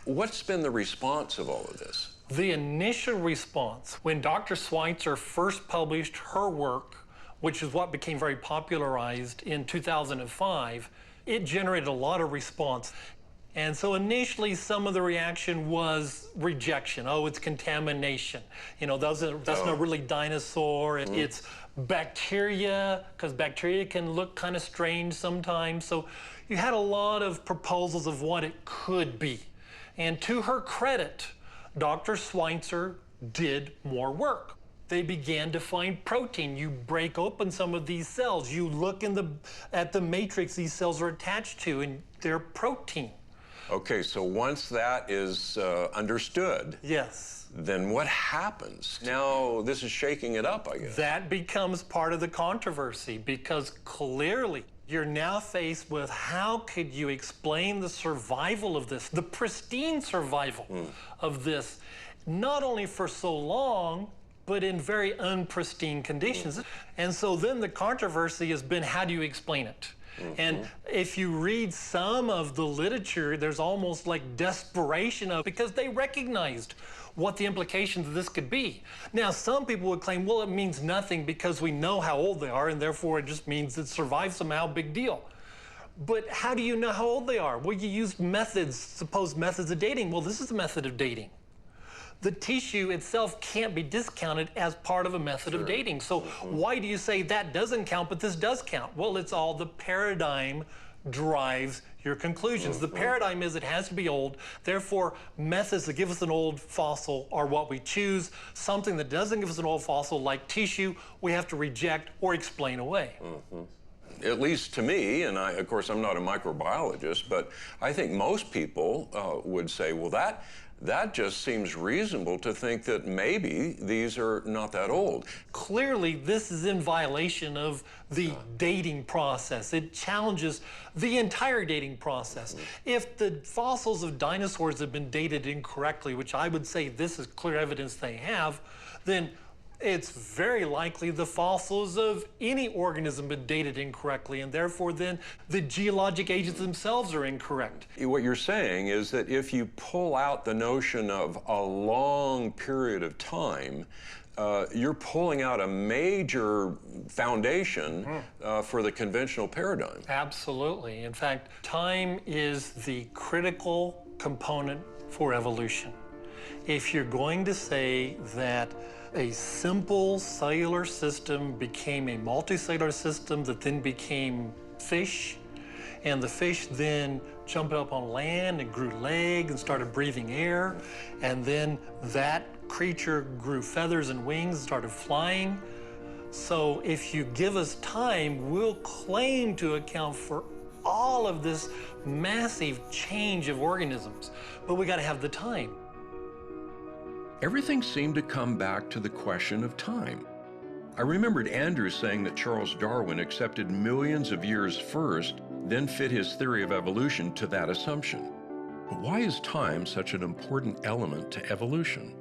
Speaker 1: What's been the response of all of this?
Speaker 9: The initial response, when Dr. Schweitzer first published her work, which is what became very popularized in 2005, it generated a lot of response. And so initially, some of the reaction was rejection. Oh, it's contamination. You know, that's not really dinosaur. It's bacteria, because bacteria can look kind of strange sometimes. So you had a lot of proposals of what it could be. And to her credit, Dr. Schweitzer did more work. They began to find protein. You break open some of these cells. You look at the matrix these cells are attached to, and they're protein.
Speaker 2: Okay, so once that is understood,
Speaker 9: yes,
Speaker 2: then what happens? Now this is shaking it up, I guess.
Speaker 9: That becomes part of the controversy, because clearly you're now faced with how could you explain the survival of this, the pristine survival of this, not only for so long, but in very unpristine conditions. And so then the controversy has been, how do you explain it? And if you read some of the literature, there's almost like desperation because they recognized what the implications of this could be. Now, some people would claim, well, it means nothing because we know how old they are, and therefore it just means it survived somehow, big deal. But how do you know how old they are? Well, you use methods, supposed methods of dating. Well, this is a method of dating. The tissue itself can't be discounted as part of a method of dating. So why do you say that doesn't count, but this does count? Well, it's all the paradigm drives your conclusions. The paradigm is it has to be old. Therefore, methods that give us an old fossil are what we choose. Something that doesn't give us an old fossil, like tissue, we have to reject or explain away.
Speaker 2: At least to me, and of course, I'm not a microbiologist, but I think most people would say, well, that just seems reasonable to think that maybe these are not that old.
Speaker 9: Clearly, this is in violation of the dating process. It challenges the entire dating process. If the fossils of dinosaurs have been dated incorrectly, which I would say this is clear evidence they have, then it's very likely the fossils of any organism have been dated incorrectly, and therefore then the geologic ages themselves are incorrect.
Speaker 2: What you're saying is that if you pull out the notion of a long period of time, you're pulling out a major foundation for the conventional paradigm.
Speaker 9: Absolutely. In fact, time is the critical component for evolution. If you're going to say that a simple cellular system became a multicellular system that then became fish, and the fish then jumped up on land and grew legs and started breathing air, and then that creature grew feathers and wings and started flying. So if you give us time, we'll claim to account for all of this massive change of organisms, but we got to have the time.
Speaker 2: Everything seemed to come back to the question of time. I remembered Andrew saying that Charles Darwin accepted millions of years first, then fit his theory of evolution to that assumption. But why is time such an important element to evolution?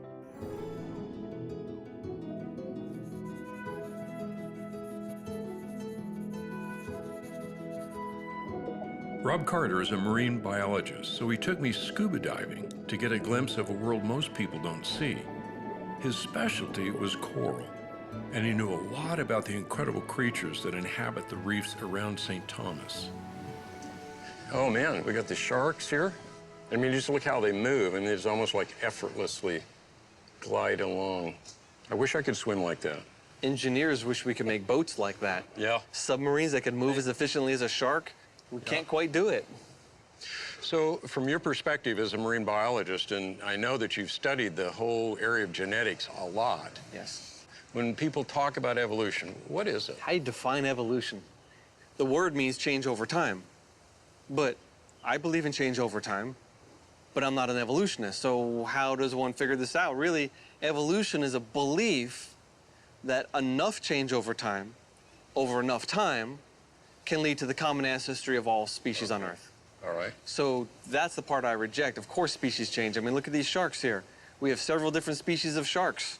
Speaker 2: Rob Carter is a marine biologist, so he took me scuba diving to get a glimpse of a world most people don't see. His specialty was coral, and he knew a lot about the incredible creatures that inhabit the reefs around St. Thomas.
Speaker 1: Oh man, we got the sharks here. I mean, just look how they move. I mean, it's almost like effortlessly glide along. I wish I could swim like that.
Speaker 10: Engineers wish we could make boats like that.
Speaker 1: Yeah.
Speaker 10: Submarines that could move as efficiently as a shark. We can't quite do it.
Speaker 1: So from your perspective as a marine biologist, and I know that you've studied the whole area of genetics a lot.
Speaker 10: Yes.
Speaker 1: When people talk about evolution, what is it?
Speaker 10: How do you define evolution? The word means change over time. But I believe in change over time, but I'm not an evolutionist. So how does one figure this out? Really, evolution is a belief that enough change over time, over enough time, can lead to the common ancestry of all species on Earth.
Speaker 1: All right.
Speaker 10: So that's the part I reject. Of course species change. I mean, look at these sharks here. We have several different species of sharks.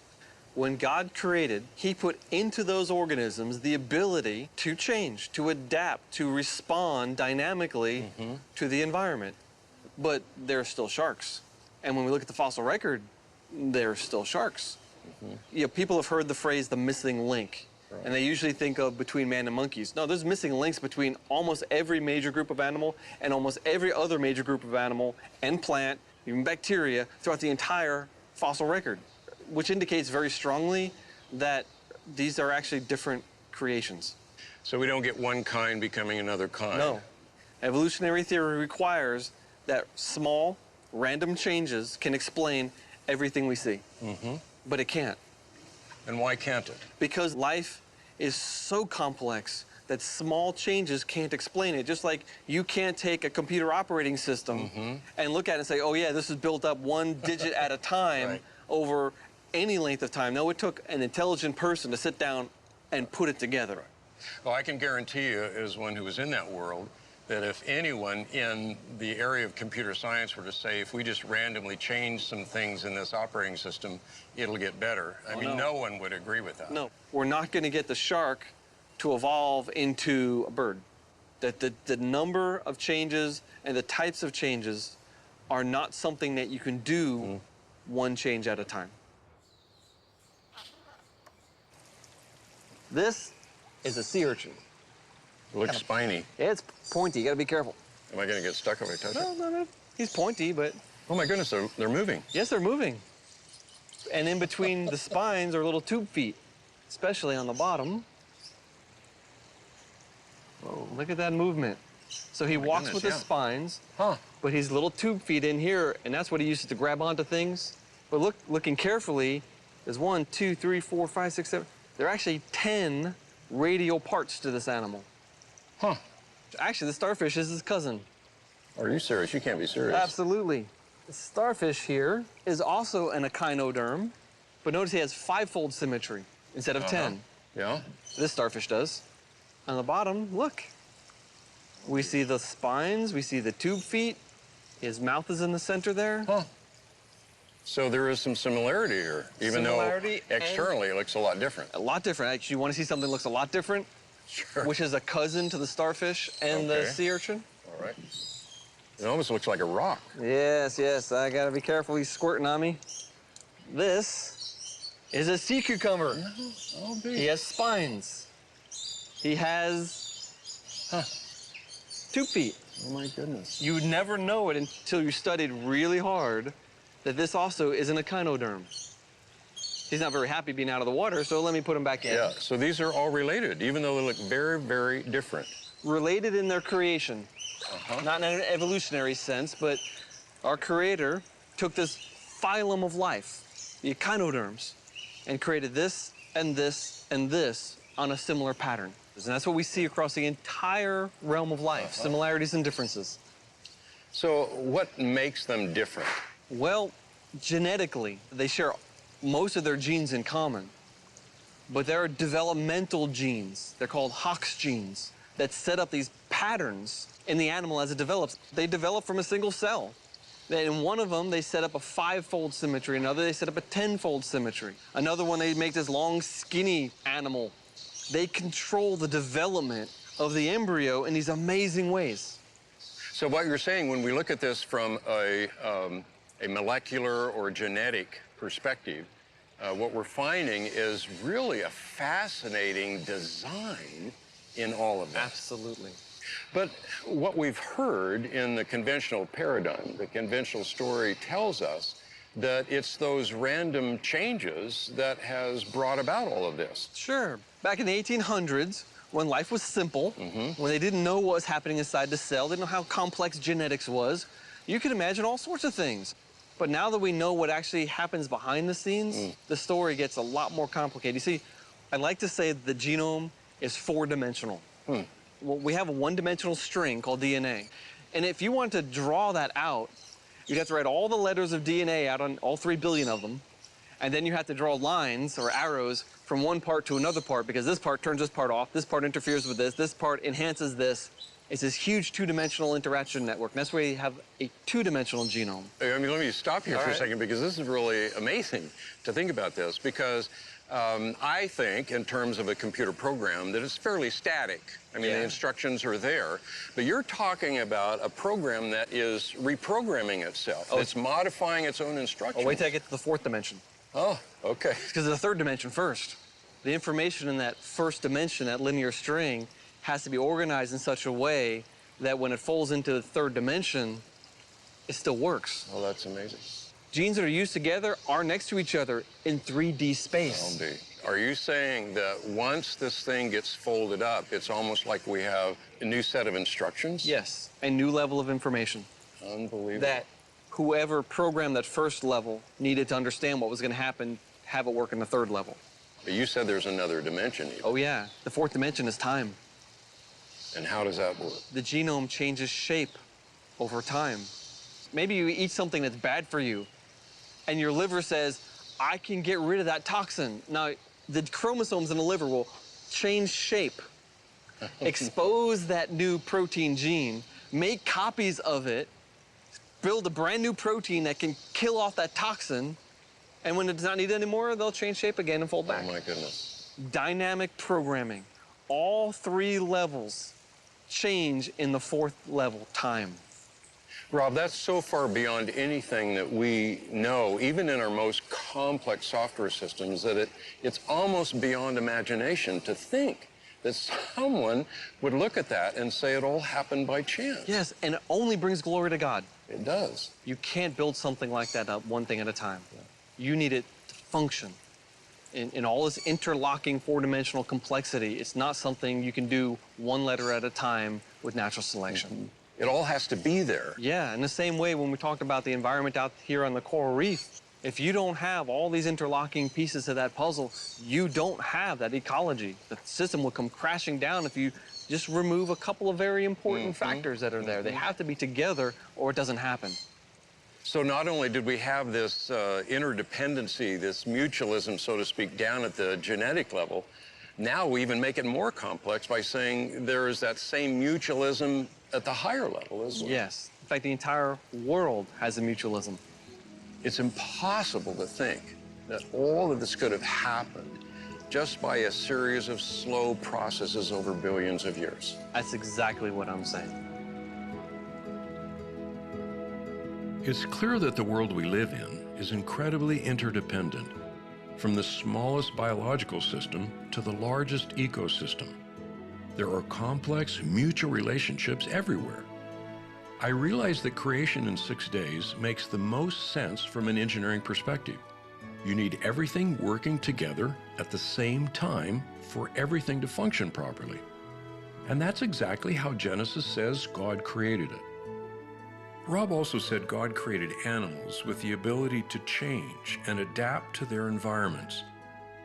Speaker 10: When God created, he put into those organisms the ability to change, to adapt, to respond dynamically to the environment. But they're still sharks. And when we look at the fossil record, they're still sharks. You know, people have heard the phrase the missing link. And they usually think of between man and monkeys. No, there's missing links between almost every major group of animal and almost every other major group of animal and plant, even bacteria, throughout the entire fossil record, which indicates very strongly that these are actually different creations.
Speaker 1: So we don't get one kind becoming another kind?
Speaker 10: No. Evolutionary theory requires that small, random changes can explain everything we see. But it can't.
Speaker 1: And why can't it?
Speaker 10: Because life is so complex that small changes can't explain it. Just like you can't take a computer operating system and look at it and say, oh yeah, this is built up one digit at a time over any length of time. No, it took an intelligent person to sit down and put it together.
Speaker 1: Well, I can guarantee you, as one who was in that world, that if anyone in the area of computer science were to say, if we just randomly change some things in this operating system, it'll get better, I mean, no one would agree with that.
Speaker 10: No, we're not going to get the shark to evolve into a bird. That the number of changes and the types of changes are not something that you can do one change at a time. This is a sea urchin.
Speaker 1: It looks spiny.
Speaker 10: It's pointy. You got to be careful.
Speaker 1: Am I going to get stuck if I touch it?
Speaker 10: No. He's pointy, but...
Speaker 1: Oh, my goodness, they're moving.
Speaker 10: Yes, they're moving. And in between the spines are little tube feet, especially on the bottom. Oh, look at that movement. So he walks with his spines, but he's little tube feet in here, and that's what he uses to grab onto things. But looking carefully, there's 1, 2, 3, 4, 5, 6, 7. There are actually 10 radial parts to this animal. Actually, the starfish is his cousin.
Speaker 1: Are you serious? You can't be serious.
Speaker 10: Absolutely. The starfish here is also an echinoderm, but notice he has 5-fold symmetry instead of 10.
Speaker 1: Yeah?
Speaker 10: This starfish does. On the bottom, look. We see the spines, we see the tube feet. His mouth is in the center there.
Speaker 1: So there is some similarity here, even though externally it looks a lot different.
Speaker 10: A lot different. Actually, you want to see something that looks a lot different?
Speaker 1: Sure.
Speaker 10: Which is a cousin to the starfish and the sea urchin?
Speaker 1: All right. It almost looks like a rock.
Speaker 10: Yes, I gotta be careful. He's squirting on me. This is a sea cucumber.
Speaker 1: Oh, big.
Speaker 10: He has spines. He has 2 feet.
Speaker 1: Oh, my goodness.
Speaker 10: You would never know it until you studied really hard that this also is an echinoderm. He's not very happy being out of the water, so let me put him back in.
Speaker 1: Yeah, so these are all related, even though they look very, very different.
Speaker 10: Related in their creation. Not in an evolutionary sense, but our creator took this phylum of life, the echinoderms, and created this and this and this on a similar pattern. And that's what we see across the entire realm of life, similarities and differences.
Speaker 1: So what makes them different?
Speaker 10: Well, genetically, they share most of their genes in common. But there are developmental genes, they're called Hox genes, that set up these patterns in the animal as it develops. They develop from a single cell. In one of them, they set up a 5-fold symmetry. Another, they set up a 10-fold symmetry. Another one, they make this long, skinny animal. They control the development of the embryo in these amazing ways.
Speaker 1: So what you're saying, when we look at this from a molecular or genetic perspective, what we're finding is really a fascinating design in all of this.
Speaker 10: Absolutely.
Speaker 1: But what we've heard in the conventional paradigm, the conventional story tells us that it's those random changes that has brought about all of this.
Speaker 10: Sure. Back in the 1800s, when life was simple, when they didn't know what was happening inside the cell, they didn't know how complex genetics was, you could imagine all sorts of things. But now that we know what actually happens behind the scenes, the story gets a lot more complicated. You see, I like to say that the genome is 4-dimensional. Well, we have a 1-dimensional string called DNA. And if you want to draw that out, you'd have to write all the letters of DNA out on all 3 billion of them. And then you have to draw lines or arrows from one part to another part, because this part turns this part off, this part interferes with this part enhances this. It's this huge 2-dimensional interaction network. And that's where you have a 2-dimensional genome.
Speaker 1: I mean, let me stop you for a second, because this is really amazing to think about this, because I think, in terms of a computer program, that it's fairly static. I mean, the instructions are there, but you're talking about a program that is reprogramming itself. It's modifying its own instructions.
Speaker 10: Oh, wait till I get to the 4th dimension.
Speaker 1: Oh, okay.
Speaker 10: Because of the 3rd dimension first. The information in that first dimension, that linear string, has to be organized in such a way that when it folds into the third dimension, it still works.
Speaker 2: Oh, that's amazing.
Speaker 10: Genes that are used together are next to each other in 3D space.
Speaker 2: Are you saying that once this thing gets folded up, it's almost like we have a new set of instructions?
Speaker 10: Yes, a new level of information.
Speaker 2: Unbelievable.
Speaker 10: That whoever programmed that first level needed to understand what was going to happen, have it work in the third level.
Speaker 2: But you said there's another dimension even.
Speaker 10: Oh yeah, the fourth dimension is time.
Speaker 2: And how does that work?
Speaker 10: The genome changes shape over time. Maybe you eat something that's bad for you, and your liver says, I can get rid of that toxin. Now, the chromosomes in the liver will change shape, expose that new protein gene, make copies of it, build a brand new protein that can kill off that toxin, and when it's not needed anymore, they'll change shape again and fold back.
Speaker 2: Oh my goodness.
Speaker 10: Dynamic programming. All 3 levels change in the 4th level, time.
Speaker 2: Rob, that's so far beyond anything that we know, even in our most complex software systems, that it's almost beyond imagination to think that someone would look at that and say it all happened by chance.
Speaker 10: Yes, and it only brings glory to God.
Speaker 2: It does.
Speaker 10: You can't build something like that up one thing at a time. Yeah. You need it to function. In all this interlocking 4-dimensional complexity, it's not something you can do one letter at a time with natural selection.
Speaker 2: Mm-hmm. It all has to be there.
Speaker 10: Yeah, in the same way when we talked about the environment out here on the coral reef, if you don't have all these interlocking pieces to that puzzle, you don't have that ecology. The system will come crashing down if you just remove a couple of very important factors that are there. They have to be together or it doesn't happen.
Speaker 2: So not only did we have this interdependency, this mutualism, so to speak, down at the genetic level, now we even make it more complex by saying there is that same mutualism at the higher level as well.
Speaker 10: Yes. In fact, the entire world has a mutualism.
Speaker 2: It's impossible to think that all of this could have happened just by a series of slow processes over billions of years.
Speaker 10: That's exactly what I'm saying.
Speaker 2: It's clear that the world we live in is incredibly interdependent, from the smallest biological system to the largest ecosystem. There are complex mutual relationships everywhere. I realize that creation in 6 days makes the most sense from an engineering perspective. You need everything working together at the same time for everything to function properly. And that's exactly how Genesis says God created it. Rob also said God created animals with the ability to change and adapt to their environments.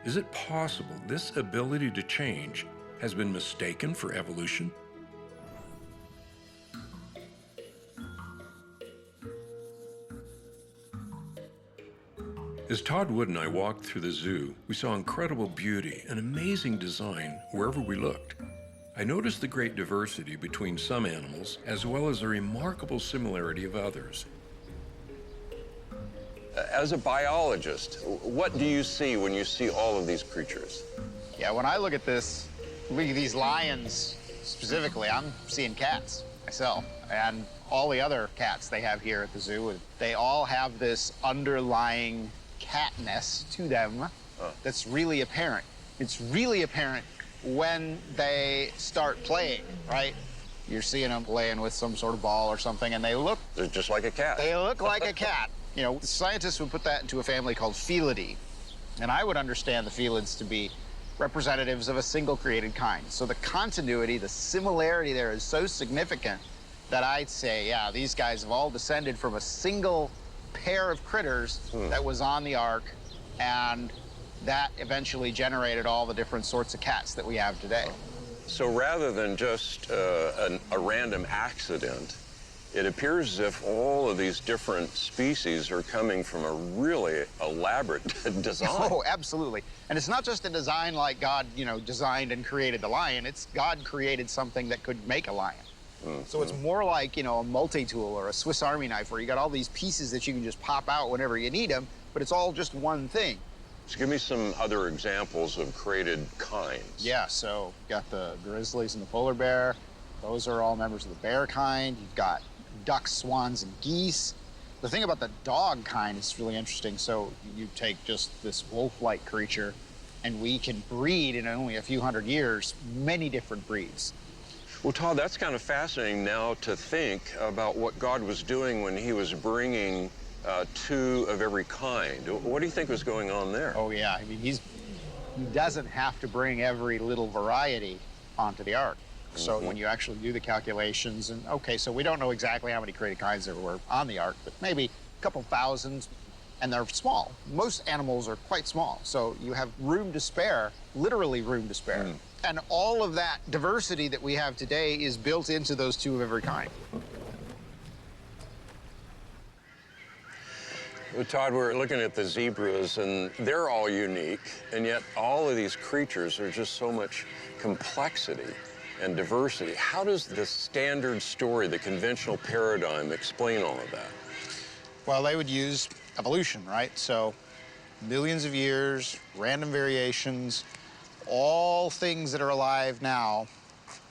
Speaker 2: Is it possible this ability to change has been mistaken for evolution? As Todd Wood and I walked through the zoo, we saw incredible beauty and amazing design wherever we looked. I noticed the great diversity between some animals, as well as the remarkable similarity of others. As a biologist, what do you see when you see all of these creatures?
Speaker 11: Yeah, when I look at this, these lions specifically, I'm seeing cats myself. And all the other cats they have here at the zoo, they all have this underlying catness to them that's really apparent. It's really apparent when they start playing, right? You're seeing them playing with some sort of ball or something, and they look...
Speaker 2: They're just like a cat.
Speaker 11: They look like a cat. You know, scientists would put that into a family called Felidae. And I would understand the felids to be representatives of a single created kind. So the continuity, the similarity there is so significant that I'd say, yeah, these guys have all descended from a single pair of critters that was on the ark, and that eventually generated all the different sorts of cats that we have today.
Speaker 2: So rather than just a random accident, it appears as if all of these different species are coming from a really elaborate design.
Speaker 11: Oh, absolutely. And it's not just a design like God, you know, designed and created the lion. It's God created something that could make a lion. So it's more like, you know, a multi-tool or a Swiss Army knife where you got all these pieces that you can just pop out whenever you need them, but it's all just one thing.
Speaker 2: So give me some other examples of created kinds.
Speaker 11: Yeah, so you've got the grizzlies and the polar bear. Those are all members of the bear kind. You've got ducks, swans, and geese. The thing about the dog kind is really interesting. So you take just this wolf-like creature, And we can breed in only a few hundred years many different breeds.
Speaker 1: Well, Todd, that's kind of fascinating now to think about what God was doing when he was bringing two of every kind. What do you think was going on there?
Speaker 11: Oh, yeah. I mean, he doesn't have to bring every little variety onto the ark. So when you actually do the calculations, and okay, so we don't know exactly how many created kinds there were on the ark, but maybe a couple thousand, and they're small. Most animals are quite small, so you have room to spare, literally room to spare. And all of that diversity that we have today is built into those two of every kind.
Speaker 1: Well, Todd, we're looking at the zebras, and they're all unique, and yet all of these creatures are just so much complexity and diversity. How does the standard story, the conventional paradigm, explain all of that?
Speaker 11: Well, they would use evolution, right? So millions of years, random variations, all things that are alive now,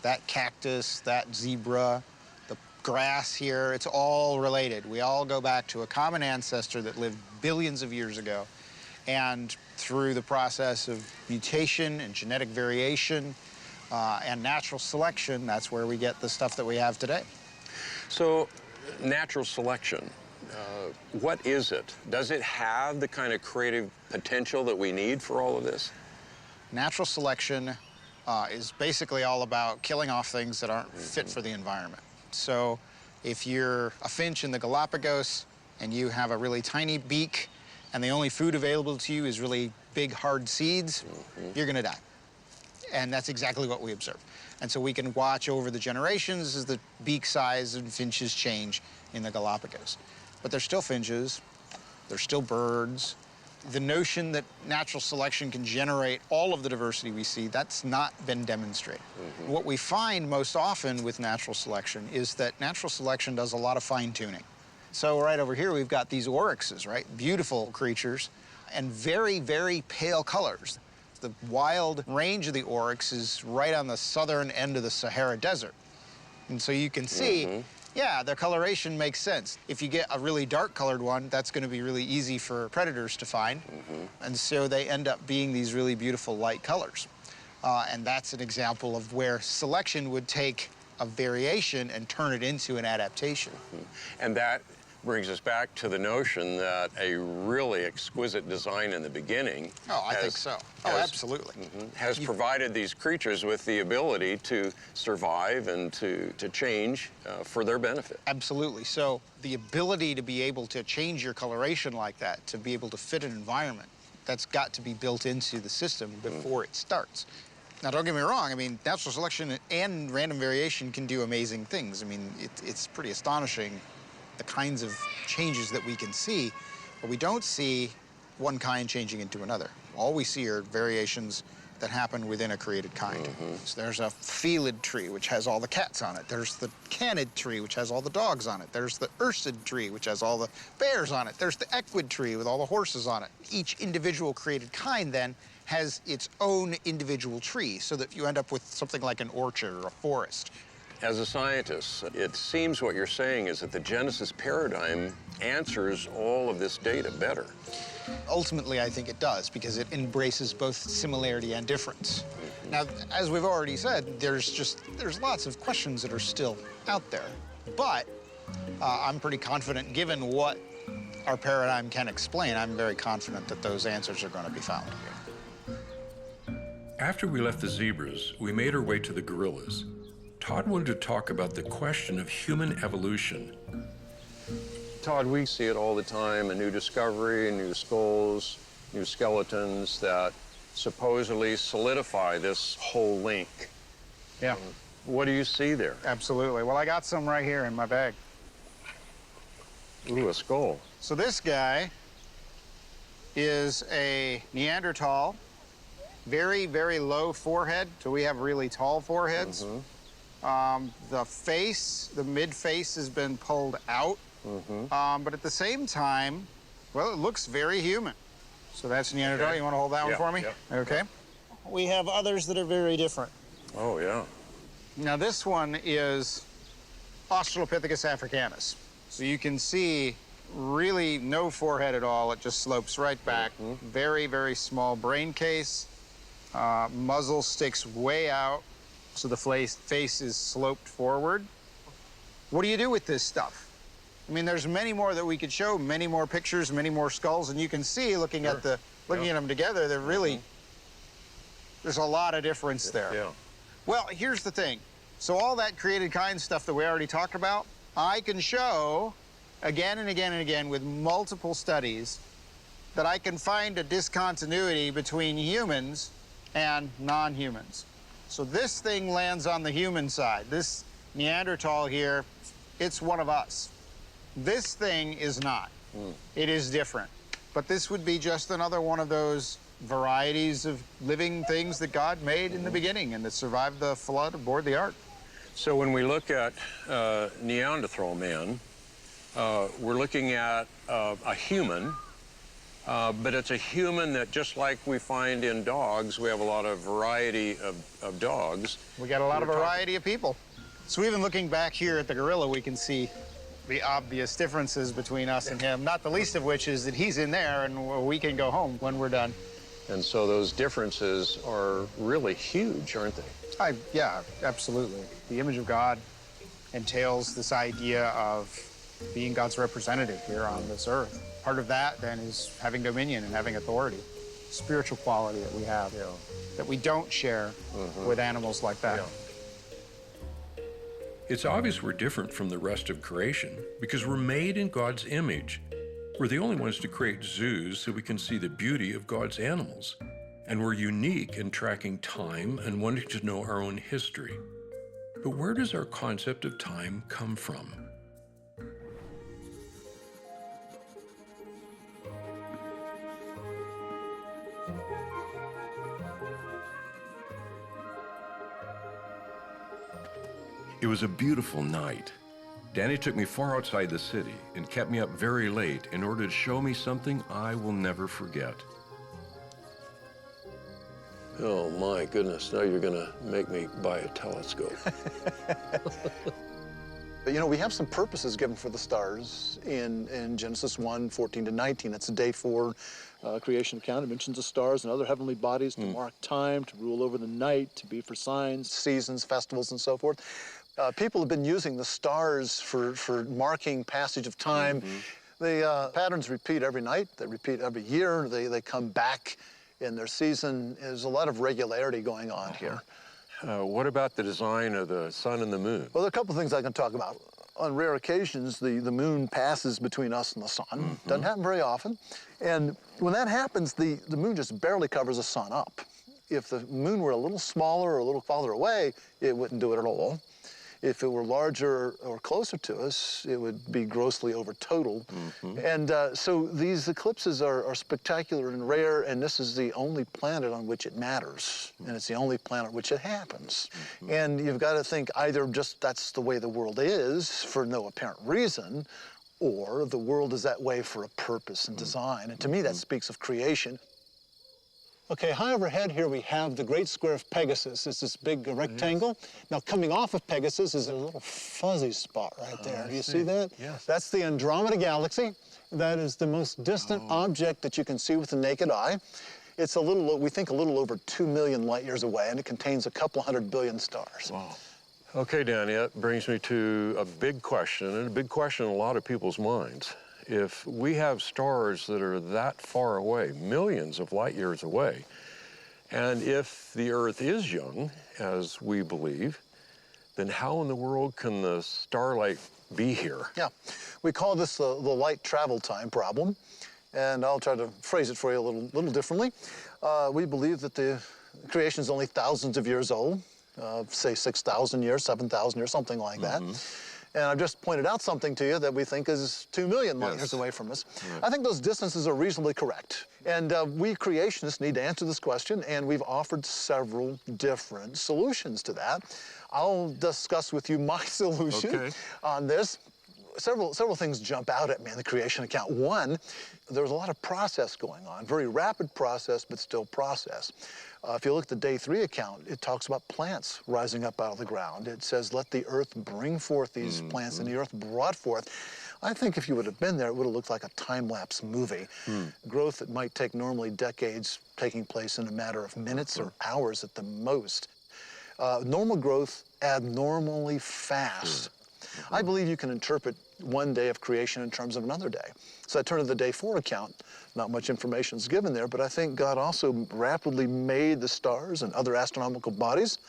Speaker 11: that cactus, that zebra, the grass here, it's all related. We all go back to a common ancestor that lived billions of years ago. And through the process of mutation and genetic variation and natural selection, that's where we get the stuff that we have today.
Speaker 1: So, natural selection, what is it? Does it have the kind of creative potential that we need for all of this?
Speaker 11: Natural selection is basically all about killing off things that aren't fit for the environment. So if you're a finch in the Galapagos and you have a really tiny beak and the only food available to you is really big, hard seeds, you're gonna die. And that's exactly what we observe. And so we can watch over the generations as the beak size and finches change in the Galapagos. But they're still finches, they're still birds. The notion that natural selection can generate all of the diversity we see, that's not been demonstrated. What we find most often with natural selection is that natural selection does a lot of fine-tuning. So right over here, we've got these oryxes, right? Beautiful creatures and very, very pale colors. The wild range of the oryx is right on the southern end of the Sahara Desert. And so you can see, yeah, their coloration makes sense. If you get a really dark colored one, that's going to be really easy for predators to find. And so they end up being these really beautiful light colors. And that's an example of where selection would take a variation and turn it into an adaptation.
Speaker 1: And that brings us back to the notion that a really exquisite design in the beginning
Speaker 11: I think so. Absolutely.
Speaker 1: Has provided these creatures with the ability to survive and to change for their benefit.
Speaker 11: Absolutely. So the ability to be able to change your coloration like that, to be able to fit an environment, that's got to be built into the system before it starts. Now, don't get me wrong. I mean, natural selection and random variation can do amazing things. I mean, it's pretty astonishing the kinds of changes that we can see, but we don't see one kind changing into another. All we see are variations that happen within a created kind. So there's a felid tree, which has all the cats on it. There's the canid tree, which has all the dogs on it. There's the ursid tree, which has all the bears on it. There's the equid tree with all the horses on it. Each individual created kind, then, has its own individual tree, so that you end up with something like an orchard or a forest.
Speaker 1: As a scientist, it seems what you're saying is that the Genesis paradigm answers all of this data better.
Speaker 11: Ultimately, I think it does, because it embraces both similarity and difference. Now, as we've already said, there's lots of questions that are still out there. But I'm pretty confident, given what our paradigm can explain, I'm very confident that those answers are going to be found.
Speaker 2: After we left the zebras, we made our way to the gorillas. Todd wanted to talk about the question of human evolution.
Speaker 1: Todd, we see it all the time, a new discovery, new skulls, new skeletons that supposedly solidify this whole link.
Speaker 11: Yeah.
Speaker 1: What do you see there?
Speaker 11: Absolutely. Well, I got some right here in my bag.
Speaker 1: Ooh, a skull.
Speaker 11: So this guy is a Neanderthal, very, very low forehead. So we have really tall foreheads. The face, the mid-face has been pulled out. But at the same time, well, it looks very human. So that's Neanderthal. Okay. You want to hold that one for me? Okay. We have others that are very different.
Speaker 1: Oh, yeah.
Speaker 11: Now, this one is Australopithecus africanus. So you can see really no forehead at all. It just slopes right back. Very, very small brain case. Muzzle sticks way out, so the face is sloped forward. What do you do with this stuff? I mean, there's many more that we could show, many more pictures, many more skulls, and you can see, looking at them together, they're really, there's a lot of difference there.
Speaker 1: Yeah.
Speaker 11: Well, here's the thing. So all that created kind stuff that we already talked about, I can show again and again and again with multiple studies that I can find a discontinuity between humans and non-humans. So this thing lands on the human side. This Neanderthal here, it's one of us. This thing is not. It is different. But this would be just another one of those varieties of living things that God made in the beginning and that survived the flood aboard the ark.
Speaker 1: So when we look at Neanderthal man, we're looking at a human, but it's a human that, just like we find in dogs, we have a lot of variety of dogs.
Speaker 11: We got a lot of variety of people. So even looking back here at the gorilla, we can see the obvious differences between us and him, not the least of which is that he's in there and we can go home when we're done.
Speaker 1: And so those differences are really huge, aren't they?
Speaker 11: Yeah, absolutely. The image of God entails this idea of being God's representative here on this earth. Part of that, then, is having dominion and having authority, spiritual quality that we have, that we don't share with animals like that.
Speaker 2: It's obvious we're different from the rest of creation because we're made in God's image. We're the only ones to create zoos so we can see the beauty of God's animals. And we're unique in tracking time and wanting to know our own history. But where does our concept of time come from? It was a beautiful night. Danny took me far outside the city and kept me up very late in order to show me something I will never forget.
Speaker 1: Oh my goodness, now you're gonna make me buy a telescope.
Speaker 12: You know, we have some purposes given for the stars in Genesis 1:14-19. That's the day 4 creation account. It mentions the stars and other heavenly bodies to mark time, to rule over the night, to be for signs, seasons, festivals, and so forth. People have been using the stars for marking passage of time. The patterns repeat every night. They repeat every year. They come back in their season. There's a lot of regularity going on here.
Speaker 1: What about the design of the sun and the moon?
Speaker 12: Well, there are a couple of things I can talk about. On rare occasions, the moon passes between us and the sun. Doesn't happen very often. And when that happens, the moon just barely covers the sun up. If the moon were a little smaller or a little farther away, it wouldn't do it at all. If it were larger or closer to us, it would be grossly over total. And so these eclipses are spectacular and rare, and this is the only planet on which it matters, and it's the only planet on which it happens. And you've got to think either just that's the way the world is for no apparent reason, or the world is that way for a purpose and design. And to me, that speaks of creation. Okay, high overhead here we have the great square of Pegasus. It's this big rectangle. Now coming off of Pegasus is a little fuzzy spot right there. Do you see that?
Speaker 1: Yes.
Speaker 12: That's the Andromeda Galaxy. That is the most distant object that you can see with the naked eye. It's a little, we think a little over 2 million light years away, and it contains a couple 100 billion stars.
Speaker 1: Wow. Okay, Danny, that brings me to a big question, and a big question in a lot of people's minds. If we have stars that are that far away, millions of light years away, and if the Earth is young, as we believe, then how in the world can the starlight be here?
Speaker 12: Yeah, we call this the light travel time problem, and I'll try to phrase it for you a little differently. We believe that the creation is only thousands of years old, say 6,000 years, 7,000 years, something like that. And I've just pointed out something to you that we think is 2 million light years away from us. I think those distances are reasonably correct. And we creationists need to answer this question, and we've offered several different solutions to that. I'll discuss with you my solution on this. Several things jump out at me in the creation account. One, there was a lot of process going on, very rapid process, but still process. If you look at the day 3 account, it talks about plants rising up out of the ground. It says, let the earth bring forth these plants, and the earth brought forth. I think if you would have been there, it would have looked like a time-lapse movie. Growth that might take normally decades taking place in a matter of minutes or hours at the most. Normal growth abnormally fast. I believe you can interpret one day of creation in terms of another day. So I turn to the day 4 account. Not much information is given there, but I think God also rapidly made the stars and other astronomical bodies.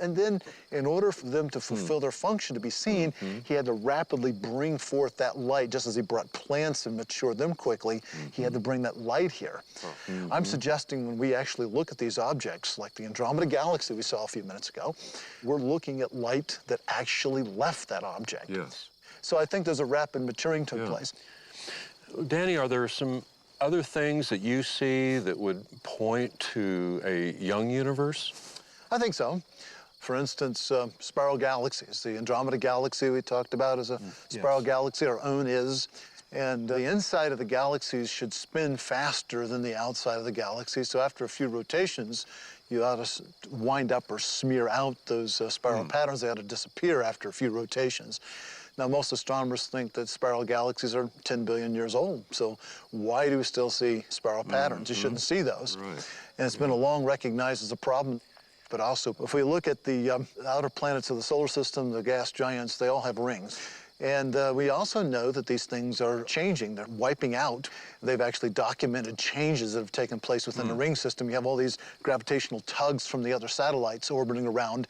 Speaker 12: And then in order for them to fulfill their function to be seen, he had to rapidly bring forth that light, just as he brought plants and matured them quickly, he had to bring that light here. I'm suggesting when we actually look at these objects, like the Andromeda Galaxy we saw a few minutes ago, we're looking at light that actually left that object.
Speaker 2: Yes.
Speaker 12: So I think there's a rapid maturing took place.
Speaker 1: Danny, are there some other things that you see that would point to a young universe?
Speaker 12: I think so. For instance, spiral galaxies. The Andromeda Galaxy we talked about is a spiral galaxy. Our own is. And the inside of the galaxies should spin faster than the outside of the galaxy. So after a few rotations, you ought to wind up or smear out those spiral patterns. They ought to disappear after a few rotations. Now, most astronomers think that spiral galaxies are 10 billion years old. So why do we still see spiral patterns? You shouldn't see those. And it's been long recognized as a problem. But also, if we look at the outer planets of the solar system, the gas giants, they all have rings. And we also know that these things are changing. They're wiping out. They've actually documented changes that have taken place within the ring system. You have all these gravitational tugs from the other satellites orbiting around.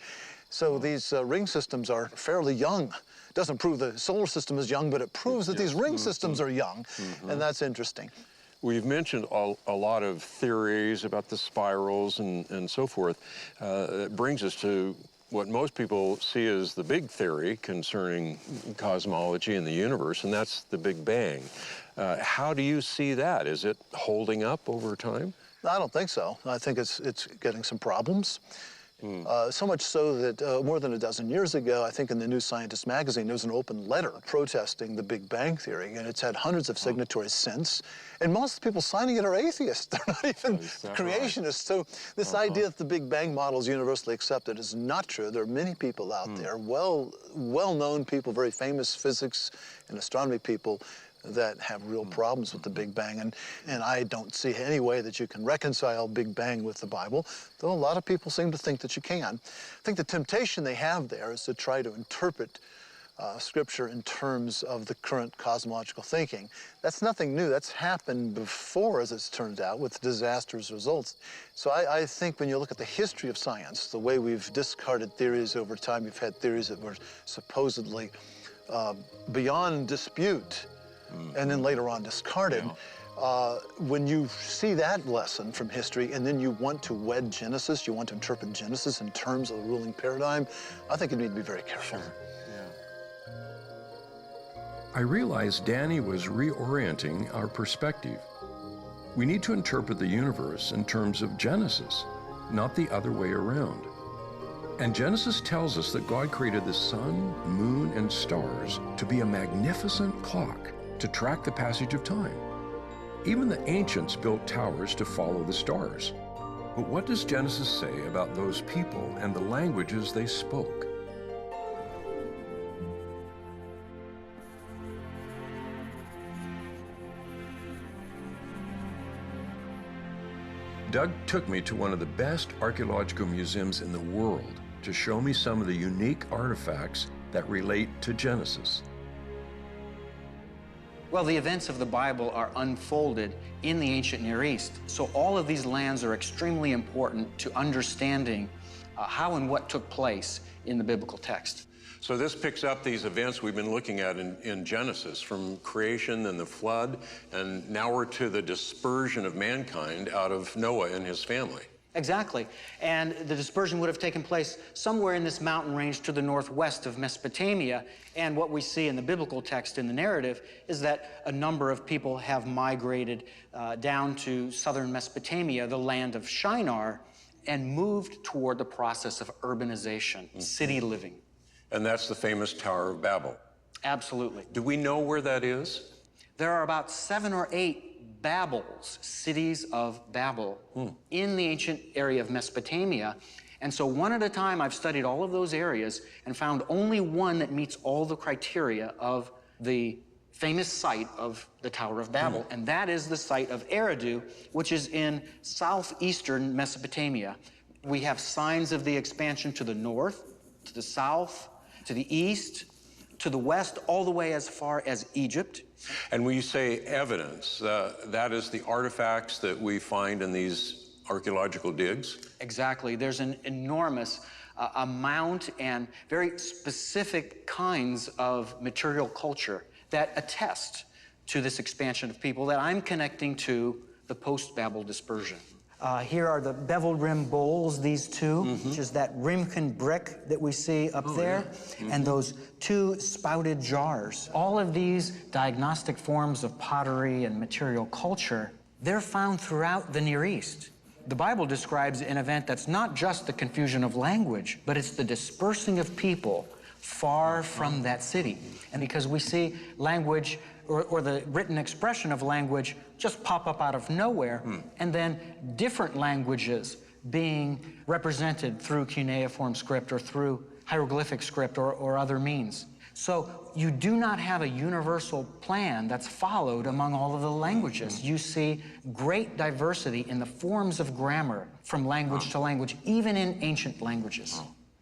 Speaker 12: So these ring systems are fairly young. It doesn't prove the solar system is young, but it proves that these ring systems are young. And that's interesting.
Speaker 1: We've mentioned a lot of theories about the spirals and so forth. It brings us to what most people see as the big theory concerning cosmology and the universe, and that's the Big Bang. How do you see that? Is it holding up over time?
Speaker 12: I don't think so. I think it's getting some problems. So much so that more than a dozen years ago, I think in the New Scientist magazine, there was an open letter protesting the Big Bang Theory, and it's had hundreds of signatories since. And most of the people signing it are atheists. They're not even creationists. So this idea that the Big Bang model is universally accepted is not true. There are many people out there, well-known people, very famous physics and astronomy people, that have real problems with the Big Bang. And I don't see any way that you can reconcile Big Bang with the Bible, though a lot of people seem to think that you can. I think the temptation they have there is to try to interpret Scripture in terms of the current cosmological thinking. That's nothing new. That's happened before, as it's turned out, with disastrous results. So I think when you look at the history of science, the way we've discarded theories over time, you've had theories that were supposedly beyond dispute, and then later on discarded. When you see that lesson from history and then you want to wed Genesis, you want to interpret Genesis in terms of the ruling paradigm, I think you need to be very careful.
Speaker 2: I realized Danny was reorienting our perspective. We need to interpret the universe in terms of Genesis, not the other way around. And Genesis tells us that God created the sun, moon, and stars to be a magnificent clock to track the passage of time. Even the ancients built towers to follow the stars. But what does Genesis say about those people and the languages they spoke? Doug took me to one of the best archaeological museums in the world to show me some of the unique artifacts that relate to Genesis.
Speaker 13: Well, the events of the Bible are unfolded in the ancient Near East, so all of these lands are extremely important to understanding how and what took place in the biblical text.
Speaker 1: So this picks up these events we've been looking at in Genesis, from creation and the flood, and now we're to the dispersion of mankind out of Noah and his family.
Speaker 13: Exactly. And the dispersion would have taken place somewhere in this mountain range to the northwest of Mesopotamia. And what we see in the biblical text in the narrative is that a number of people have migrated down to southern Mesopotamia, the land of Shinar, and moved toward the process of urbanization, city living.
Speaker 1: And that's the famous Tower of Babel.
Speaker 13: Absolutely.
Speaker 1: Do we know where that is?
Speaker 13: There are about 7 or 8 Babels, cities of Babel, in the ancient area of Mesopotamia. And so one at a time, I've studied all of those areas and found only one that meets all the criteria of the famous site of the Tower of Babel, and that is the site of Eridu, which is in southeastern Mesopotamia. We have signs of the expansion to the north, to the south, to the east, to the west, all the way as far as Egypt.
Speaker 1: And when you say evidence, that is the artifacts that we find in these archaeological digs?
Speaker 13: Exactly. There's an enormous amount and very specific kinds of material culture that attest to this expansion of people that I'm connecting to the post-Babel dispersion. Here are the beveled rim bowls, these two, which is that Rimken brick that we see up there, and those two spouted jars. All of these diagnostic forms of pottery and material culture, they're found throughout the Near East. The Bible describes an event that's not just the confusion of language, but it's the dispersing of people far from that city. And because we see language or the written expression of language just pop up out of nowhere, and then different languages being represented through cuneiform script or through hieroglyphic script or other means. So you do not have a universal plan that's followed among all of the languages. You see great diversity in the forms of grammar from language to language, even in ancient languages.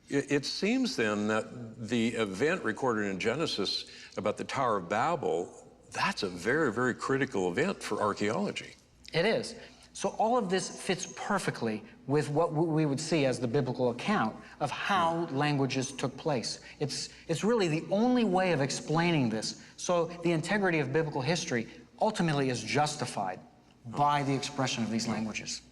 Speaker 1: It seems then that the event recorded in Genesis about the Tower of Babel, that's a very, very critical event for archaeology.
Speaker 13: It is. So all of this fits perfectly with what we would see as the biblical account of how languages took place. It's really the only way of explaining this. So the integrity of biblical history ultimately is justified by the expression of these languages.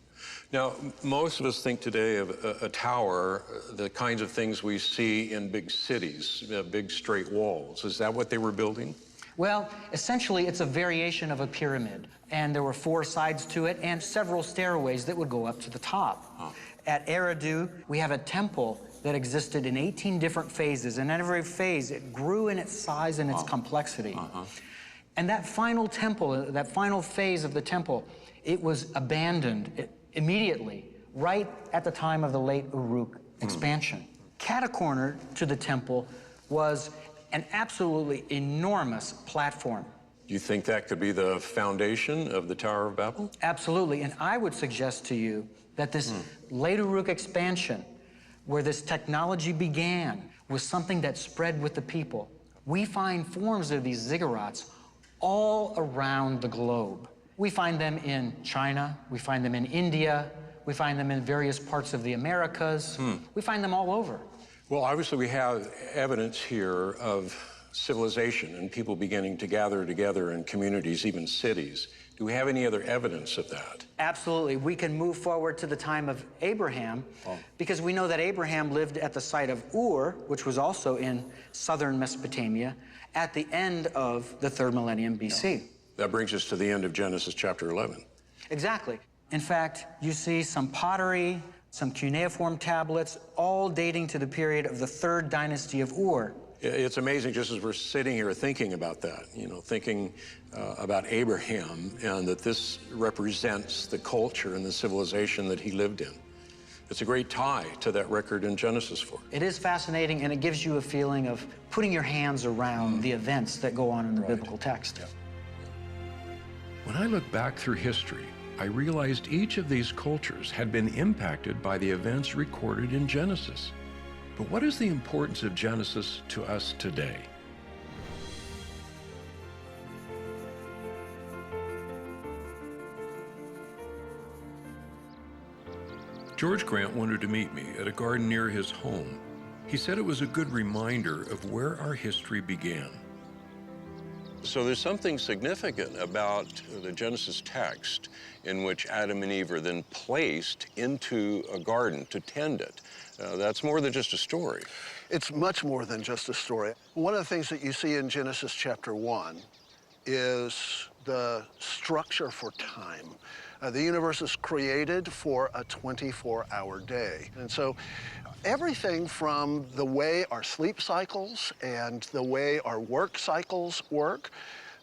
Speaker 1: Now, most of us think today of a tower, the kinds of things we see in big cities, big straight walls. Is that what they were building?
Speaker 13: Well, essentially, it's a variation of a pyramid. And there were 4 sides to it and several stairways that would go up to the top. At Eridu, we have a temple that existed in 18 different phases. And at every phase, it grew in its size and its complexity. And that final temple, that final phase of the temple, it was abandoned immediately, right at the time of the late Uruk expansion. Catacorner to the temple was an absolutely enormous platform.
Speaker 1: Do you think that could be the foundation of the Tower of Babel?
Speaker 13: Absolutely, and I would suggest to you that this late Uruk expansion, where this technology began, was something that spread with the people. We find forms of these ziggurats all around the globe. We find them in China, we find them in India, we find them in various parts of the Americas. We find them all over.
Speaker 1: Well, obviously we have evidence here of civilization and people beginning to gather together in communities, even cities. Do we have any other evidence of that?
Speaker 13: Absolutely. We can move forward to the time of Abraham because we know that Abraham lived at the site of Ur, which was also in southern Mesopotamia, at the end of the 3rd millennium BC.
Speaker 1: That brings us to the end of Genesis chapter 11.
Speaker 13: Exactly. In fact, you see some pottery, some cuneiform tablets, all dating to the period of the 3rd dynasty of Ur.
Speaker 1: It's amazing just as we're sitting here thinking about that, thinking about Abraham and that this represents the culture and the civilization that he lived in. It's a great tie to that record in Genesis 4.
Speaker 13: It is fascinating, and it gives you a feeling of putting your hands around the events that go on in the biblical text.
Speaker 2: When I look back through history, I realized each of these cultures had been impacted by the events recorded in Genesis. But what is the importance of Genesis to us today? George Grant wanted to meet me at a garden near his home. He said it was a good reminder of where our history began.
Speaker 1: So there's something significant about the Genesis text in which Adam and Eve are then placed into a garden to tend it. That's more than just a story.
Speaker 12: It's much more than just a story. One of the things that you see in Genesis chapter 1 is the structure for time. The universe is created for a 24-hour day. And so everything from the way our sleep cycles and the way our work cycles work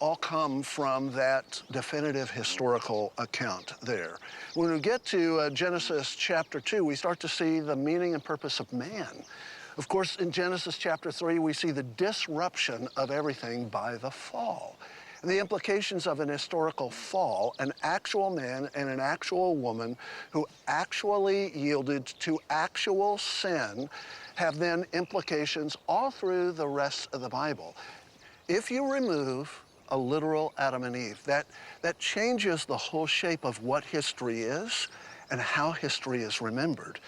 Speaker 12: all come from that definitive historical account there. When we get to Genesis chapter 2, we start to see the meaning and purpose of man. Of course, in Genesis chapter 3, we see the disruption of everything by the fall. And the implications of an historical fall, an actual man and an actual woman who actually yielded to actual sin, have then implications all through the rest of the Bible. If you remove a literal Adam and Eve, that changes the whole shape of what history is and how history is remembered.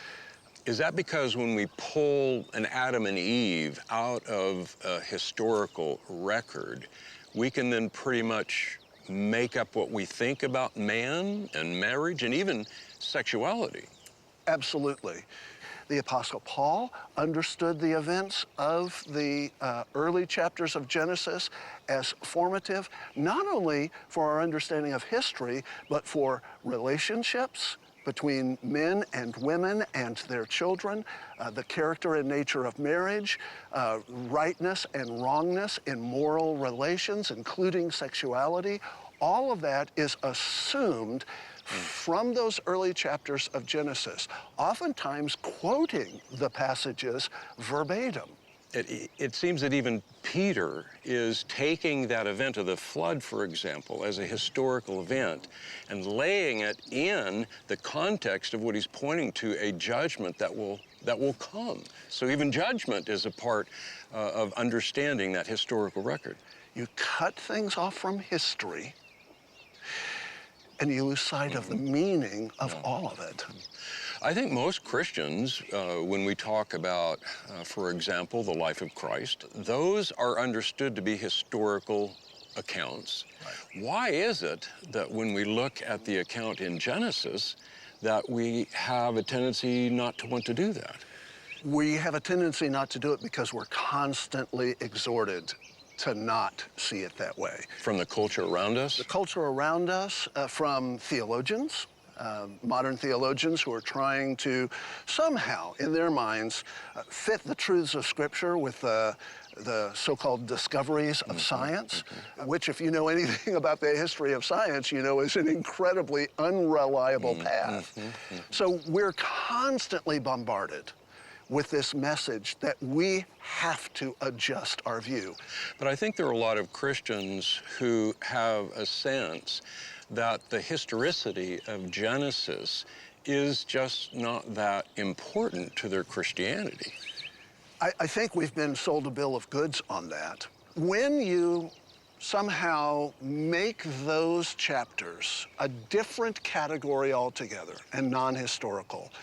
Speaker 1: Is that because when we pull an Adam and Eve out of a historical record, we can then pretty much make up what we think about man and marriage and even sexuality?
Speaker 12: Absolutely. The Apostle Paul understood the events of the early chapters of Genesis as formative, not only for our understanding of history, but for relationships between men and women and their children, the character and nature of marriage, rightness and wrongness in moral relations, including sexuality. All of that is assumed from those early chapters of Genesis, oftentimes quoting the passages verbatim.
Speaker 1: It seems that even Peter is taking that event of the flood, for example, as a historical event and laying it in the context of what he's pointing to, a judgment that will come. So even judgment is a part of understanding that historical record.
Speaker 12: You cut things off from history and you lose sight of the meaning of all of it.
Speaker 1: I think most Christians, when we talk about, for example, the life of Christ, those are understood to be historical accounts. Right. Why is it that when we look at the account in Genesis, that we have a tendency not to want to do that?
Speaker 12: We have a tendency not to do it because we're constantly exhorted to not see it that way.
Speaker 1: From the culture around us?
Speaker 12: The culture around us, from theologians, modern theologians who are trying to somehow, in their minds, fit the truths of Scripture with the so-called discoveries of science, which, if you know anything about the history of science, you know is an incredibly unreliable path. So we're constantly bombarded with this message that we have to adjust our view.
Speaker 1: But I think there are a lot of Christians who have a sense that the historicity of Genesis is just not that important to their Christianity.
Speaker 12: I think we've been sold a bill of goods on that. When you somehow make those chapters a different category altogether and non-historical,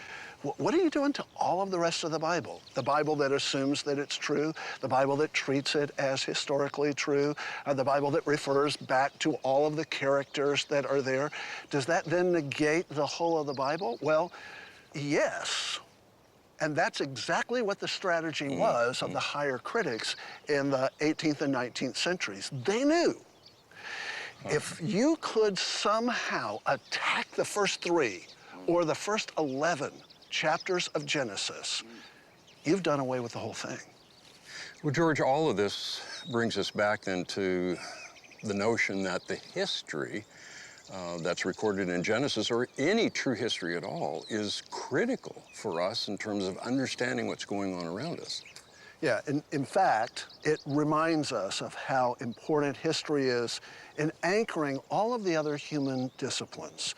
Speaker 12: what are you doing to all of the rest of the Bible? The Bible that assumes that it's true, the Bible that treats it as historically true, the Bible that refers back to all of the characters that are there. Does that then negate the whole of the Bible? Well, yes. And that's exactly what the strategy was of the higher critics in the 18th and 19th centuries. They knew if you could somehow attack the first 3 or the first 11 chapters of Genesis, you've done away with the whole thing.
Speaker 1: Well, George, all of this brings us back then to the notion that the history that's recorded in Genesis, or any true history at all, is critical for us in terms of understanding what's going on around us.
Speaker 12: Yeah, in fact, it reminds us of how important history is in anchoring all of the other human disciplines.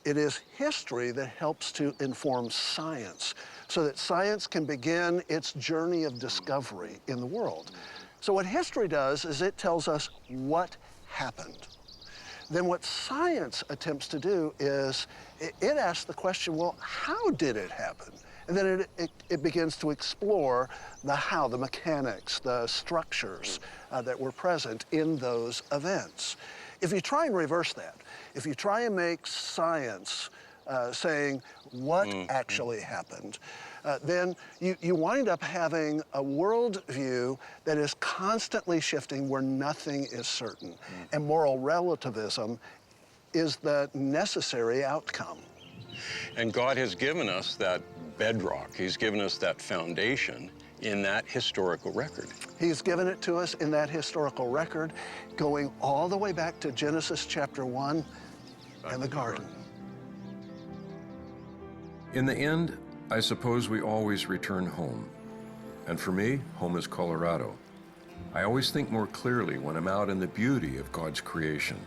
Speaker 12: It is history that helps to inform science so that science can begin its journey of discovery in the world. So what history does is it tells us what happened. Then what science attempts to do is it asks the question, well, how did it happen? And then it begins to explore the how, the mechanics, the structures that were present in those events. If you try and reverse that, if you try and make science saying what actually happened, then you wind up having a worldview that is constantly shifting where nothing is certain. And moral relativism is the necessary outcome.
Speaker 1: And God has given us that bedrock. He's given us that foundation in that historical record.
Speaker 12: He's given it to us in that historical record, going all the way back to Genesis chapter 1 and the garden.
Speaker 2: In the end, I suppose we always return home. And for me, home is Colorado. I always think more clearly when I'm out in the beauty of God's creation.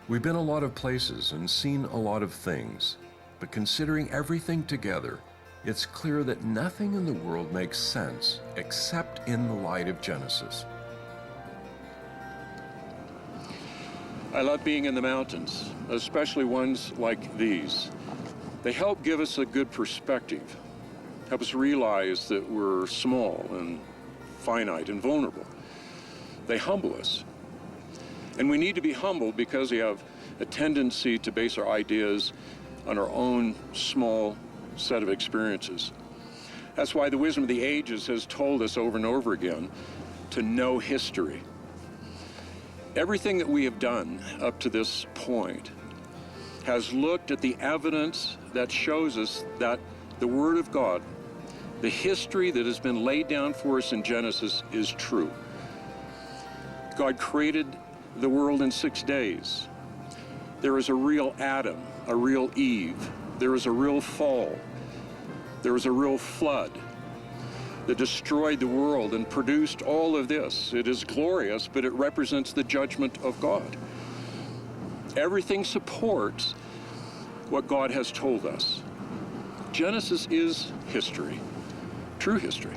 Speaker 2: We've been a lot of places and seen a lot of things, but considering everything together, it's clear that nothing in the world makes sense except in the light of Genesis.
Speaker 1: I love being in the mountains, especially ones like these. They help give us a good perspective, help us realize that we're small and finite and vulnerable. They humble us. And we need to be humble because we have a tendency to base our ideas on our own small set of experiences. That's why the wisdom of the ages has told us over and over again to know history. Everything that we have done up to this point has looked at the evidence that shows us that the Word of God, the history that has been laid down for us in Genesis, is true. God created the world in 6 days. There is a real Adam, a real Eve. There is a real fall. There was a real flood that destroyed the world and produced all of this. It is glorious, but it represents the judgment of God. Everything supports what God has told us. Genesis is history, true history.